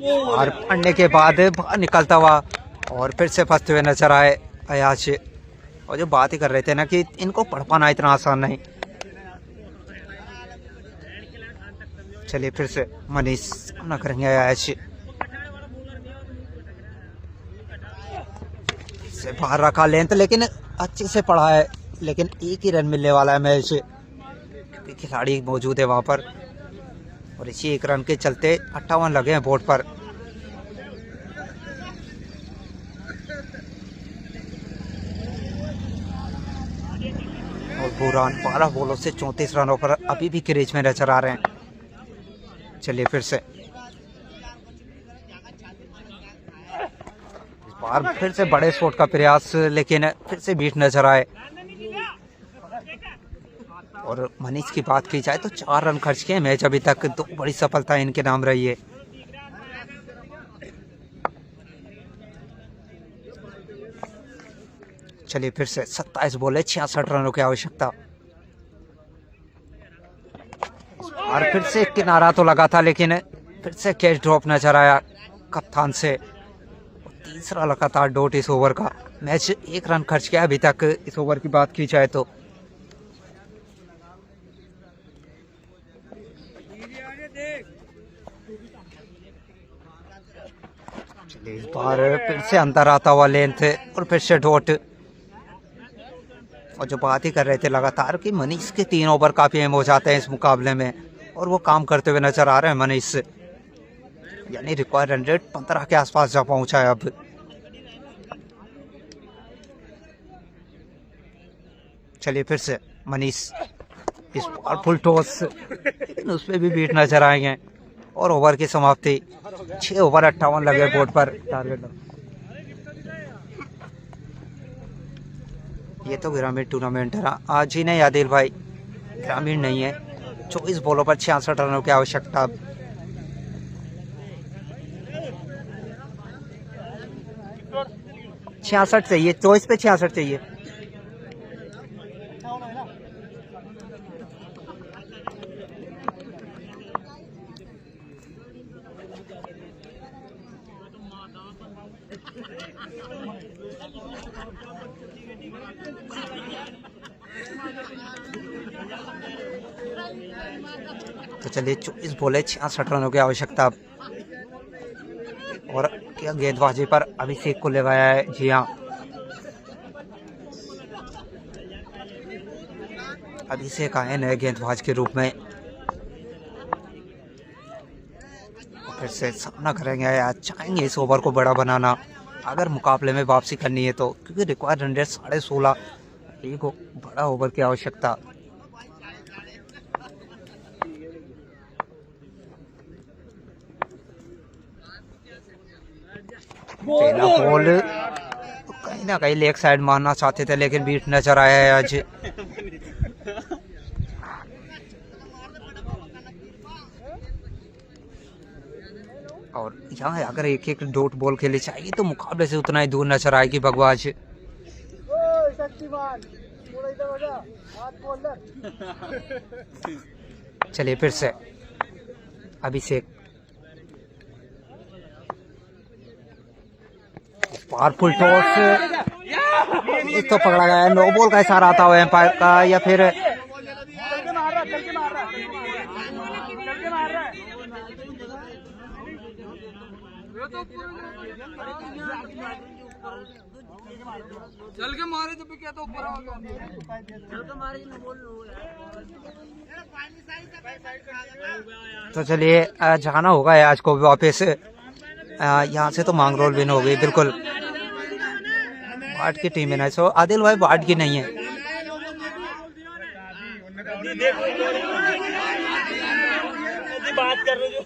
[SPEAKER 1] और पढ़ने के बाद बाहर निकलता हुआ और फिर से फंसते हुए नजर आए अयाज। और जो बात ही कर रहे थे ना कि इनको पढ़ पाना इतना आसान नहीं। चलिए फिर से मनीष सामना करेंगे अयाज से। बाहर रखा लेंथ, लेकिन अच्छे से पढ़ा है, लेकिन 1 ही रन मिलने वाला है मैच, खिलाड़ी मौजूद है वहां पर, और इसी 1 रन के चलते 58 लगे हैं बोर्ड पर। और बुरान 12 बॉलों से 34 रनों पर अभी भी क्रीज में नजर आ रहे हैं। चलिए फिर से इस बार फिर से बड़े शॉट का प्रयास, लेकिन फिर से बीट नजर आए। और मनीष की बात की जाए तो 4 रन खर्च किए मैच अभी तक, 2 बड़ी सफलता इनके नाम रही है। चलिए फिर से 27 बॉले 66 रनों की आवश्यकता। और फिर से किनारा तो लगा था, लेकिन फिर से कैच ड्रॉप नजर आया कप्तान से। तीसरा लगातार डॉट इस ओवर का। मैच 1 रन खर्च किया अभी तक इस ओवर की बात की जाए तो। चलिए इस बार फिर से अंदर आता हुआ लेंथ और फिर से डॉट। और जो बात ही कर रहे थे लगातार कि मनीष के 3 ओवर काफी अहम हो जाते हैं इस मुकाबले में, और वो काम करते हुए नजर आ रहे हैं मनीष, यानी रिक्वायर्ड रन रेट 15 के आसपास जा पहुंचा है अब। चलिए फिर से मनीष, इस पावरफुल टॉस, लेकिन उसपे भी बीट नजर आएंगे। और ओवर की समाप्ति, 6 ओवर 58 लगे बोर्ड पर टारगेट। ये तो ग्रामीण टूर्नामेंट है ना, आज ही नहीं आदिल भाई, ग्रामीण नहीं है। 24 बॉलों पर 66 रनों की आवश्यकता। 66 चाहिए, 24 पे 66 चाहिए। तो चलिए 24 बॉले 66 रनों की आवश्यकता। और क्या गेंदबाजी पर अभिषेक को लगाया है, जी हाँ, अभिषेक आए नए गेंदबाज के रूप में। फिर से सामना करेंगे या चाहेंगे इस ओवर को बड़ा बनाना, अगर मुकाबले में वापसी करनी है तो, क्योंकि रिक्वायर्ड रन रेट 16.5, एक बड़ा ओवर की आवश्यकता। पहला बॉल कहीं ना कहीं लेग साइड मारना चाहते थे, लेकिन बीट नजर आया है आज। और यहाँ अगर एक एक डॉट बॉल खेली चाहिए तो मुकाबले से उतना ही दूर नजर आएगी भगवाज। चलिए फिर से अभिषेक, पावरफुल टॉस, तो पकड़ा गया है। नो बॉल का इशारा आता हुआ एम्पायर का, या फिर
[SPEAKER 2] चल के मारे तो क्या, तो ऊपर आ गया, चल के मारे न बोल लो।
[SPEAKER 1] तो चलिए जाना होगा आज को वापस। यहाँ से तो मांगरोल विन हो गई बिल्कुल। वार्ड की टीम है ना, सो आदिल भाई वार्ड की नहीं है।
[SPEAKER 2] बात कर रहे जो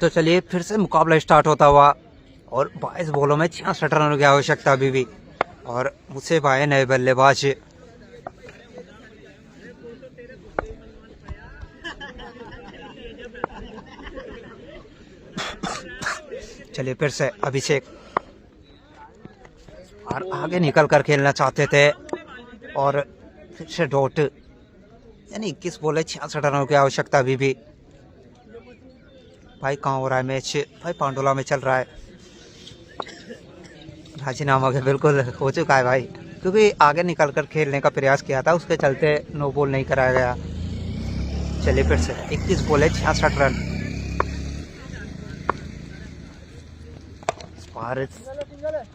[SPEAKER 1] तो चलिए फिर से मुकाबला स्टार्ट होता हुआ और 22 बॉलों में 66 रनों की आवश्यकता अभी भी। और मुझसे भाई नए बल्लेबाज। चलिए फिर से अभिषेक और आगे निकल कर खेलना चाहते थे और फिर से डॉट, यानी 21 बॉल 66 रनों की आवश्यकता अभी भी। भाई कहाँ हो रहा है मैच? भाई पांडुला में चल रहा है। राजीनामा के बिल्कुल हो चुका है भाई, क्योंकि आगे निकल कर खेलने का प्रयास किया था, उसके चलते नो बॉल नहीं कराया गया। चलिए फिर से 21 बॉल 66 रन।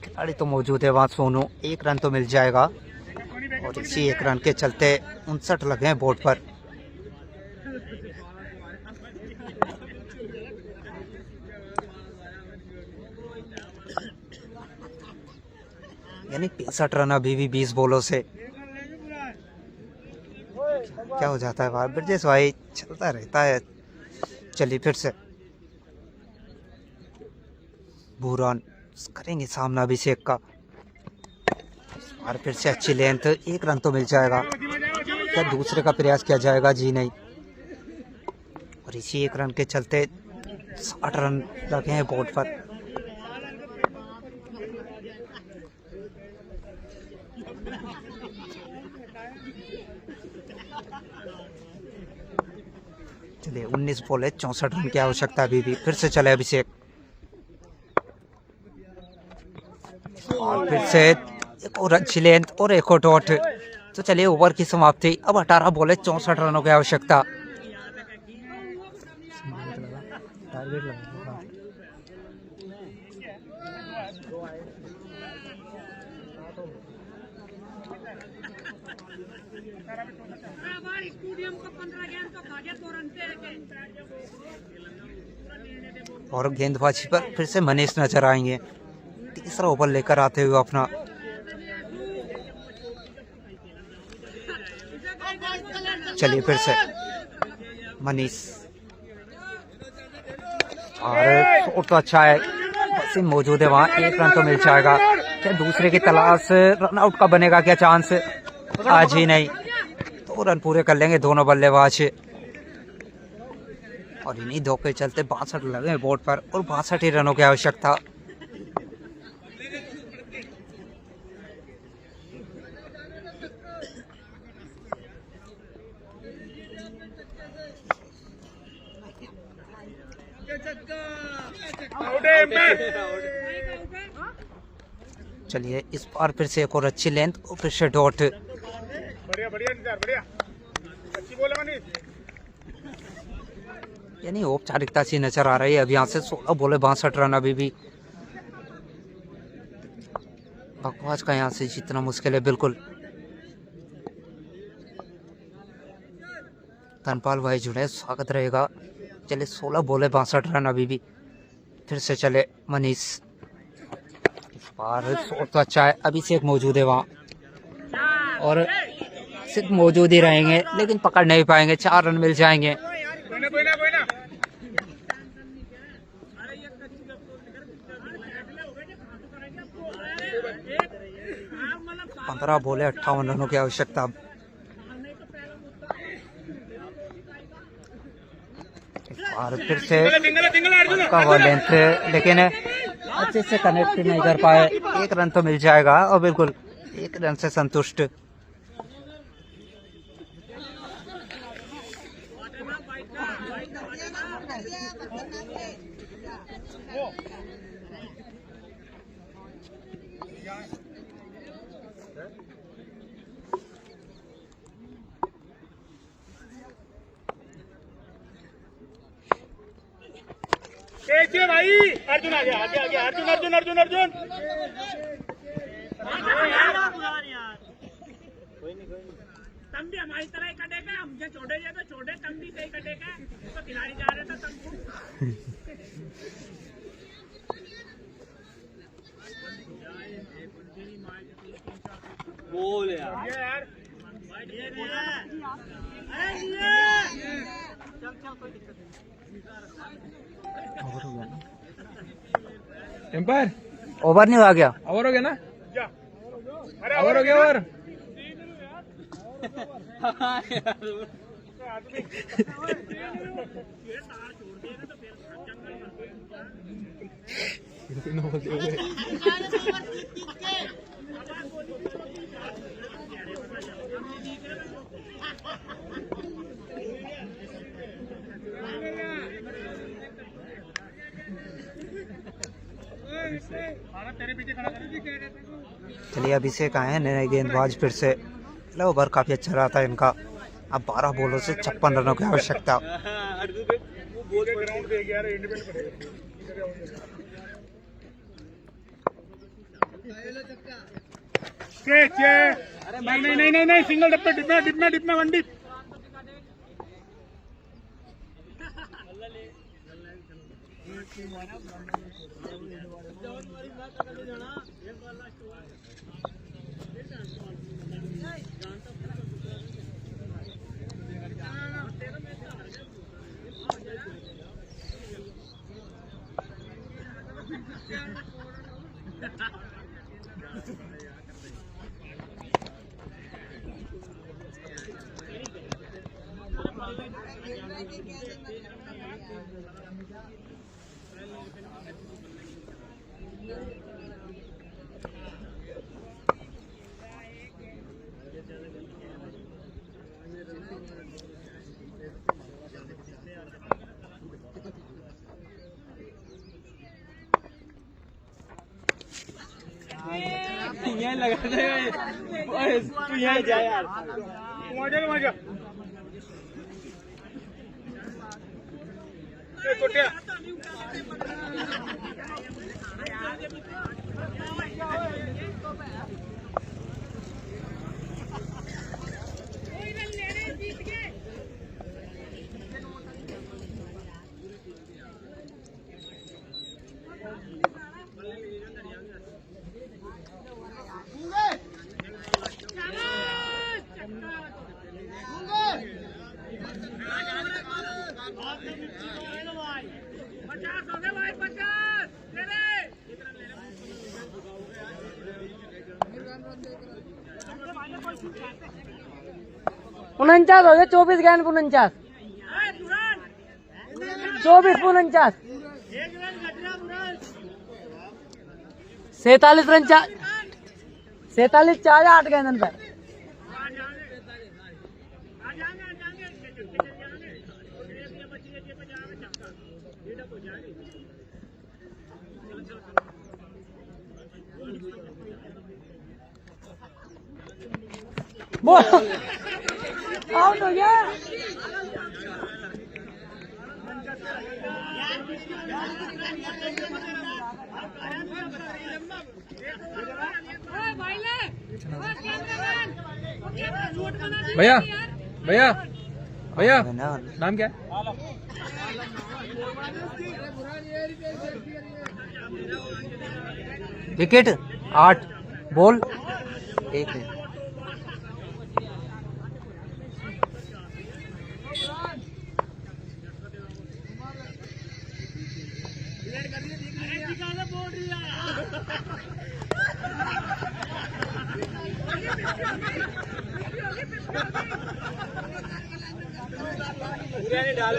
[SPEAKER 1] खिलाड़ी तो मौजूद है वहाँ सोनू, 1 रन तो मिल जाएगा और इसी 1 रन के चलते 59 लगे हैं बोर्ड पर। यानी 65 रन अभी भी 20 बॉलों से। क्या हो जाता है बाहर ब्रजेश भाई, चलता रहता है। चलिए फिर से बुरान करेंगे सामना अभिषेक का और फिर से अच्छी लेंथ, 1 रन तो मिल जाएगा। क्या दूसरे का प्रयास किया जाएगा? जी नहीं। और इसी 1 रन के चलते 60 रन लगे हैं बोर्ड पर। चलिए 19 बॉल 64 रन की आवश्यकता अभी भी। फिर से चले अभिषेक और फिर से एक और अच्छी लेंथ और एक और डॉट। तो चलिए ओवर की समाप्ति। अब 18 बॉल 64 रनों की आवश्यकता। और गेंदबाजी पर फिर से मनीष नजर आएंगे, तीसरा ओवर लेकर आते हुए अपना। चलिए फिर से मनीष और तो अच्छा है, वसीम मौजूद है वहाँ, 1 रन तो मिल जाएगा। क्या दूसरे की तलाश, रन आउट का बनेगा क्या चांस? आज ही नहीं, 2 रन पूरे कर लेंगे दोनों बल्लेबाज। और इन्हीं 2 के चलते 62 लगे बोर्ड पर और 62 ही रनों की आवश्यकता। चलिए इस बार फिर से एक और अच्छी लेंथ और फिर से डॉट।
[SPEAKER 2] बढ़िया बढ़िया बढ़िया, अच्छी बॉल है मनीष।
[SPEAKER 1] यानी औपचारिकता सी नजर आ रही है। अब यहाँ से 16 बॉल 62 रन अभी भी। बकवास का यहाँ से जीतना मुश्किल है बिल्कुल। धनपाल भाई जुड़े, स्वागत रहेगा। चले 16 बॉल 62 रन अभी भी। फिर से चले मनीष, इस बार तो अच्छा है। अभिषेक मौजूद है वहाँ और सिर्फ मौजूद ही रहेंगे, लेकिन पकड़ नहीं पाएंगे। 4 रन मिल जाएंगे। 15 बॉल 58 रनों की आवश्यकता। और फिर से लेंथ, लेकिन अच्छे से कनेक्ट नहीं कर पाए। 1 रन तो मिल जाएगा और बिल्कुल 1 रन से संतुष्ट।
[SPEAKER 2] भाई अर्जुन आ गया, आगे आगे अर्जुन अर्जुन अर्जुन अर्जुन। तम भी हमारी तरह ही कटेगा, हमसे छोटे जगह छोटे, तम भी सही कटेगा। तो खिलाड़ी जा रहे थे तम बोल यार।
[SPEAKER 3] एम्पायर
[SPEAKER 1] ओवर नहीं हुआ क्या?
[SPEAKER 3] ओवर हो गया ना?
[SPEAKER 2] जा
[SPEAKER 3] ओवर हो गया ओवर।
[SPEAKER 2] तेरे पीछे खड़ा कर।
[SPEAKER 1] चलिए अभिषेक आए हैं नए गेंदबाज फिर से। चलो ओवर काफी अच्छा रहा था इनका। अब 12 बॉलों से 56 रनों की आवश्यकता।
[SPEAKER 2] ग्राउंड दे गया इंडिपेंडेंट नहीं सिंगल डिप में वन डिप।
[SPEAKER 3] यहाँ लगा दे तू यहाँ जा यार।
[SPEAKER 2] मजा कोटिया
[SPEAKER 4] उनचास हो गया 24 गेंद 49 24 49 47 रन 47 4 8 गेंदन पे। आउट हो गया।
[SPEAKER 3] भैया भैया भैया नाम क्या है?
[SPEAKER 1] Wicket 8 ball 1 run.
[SPEAKER 3] डाल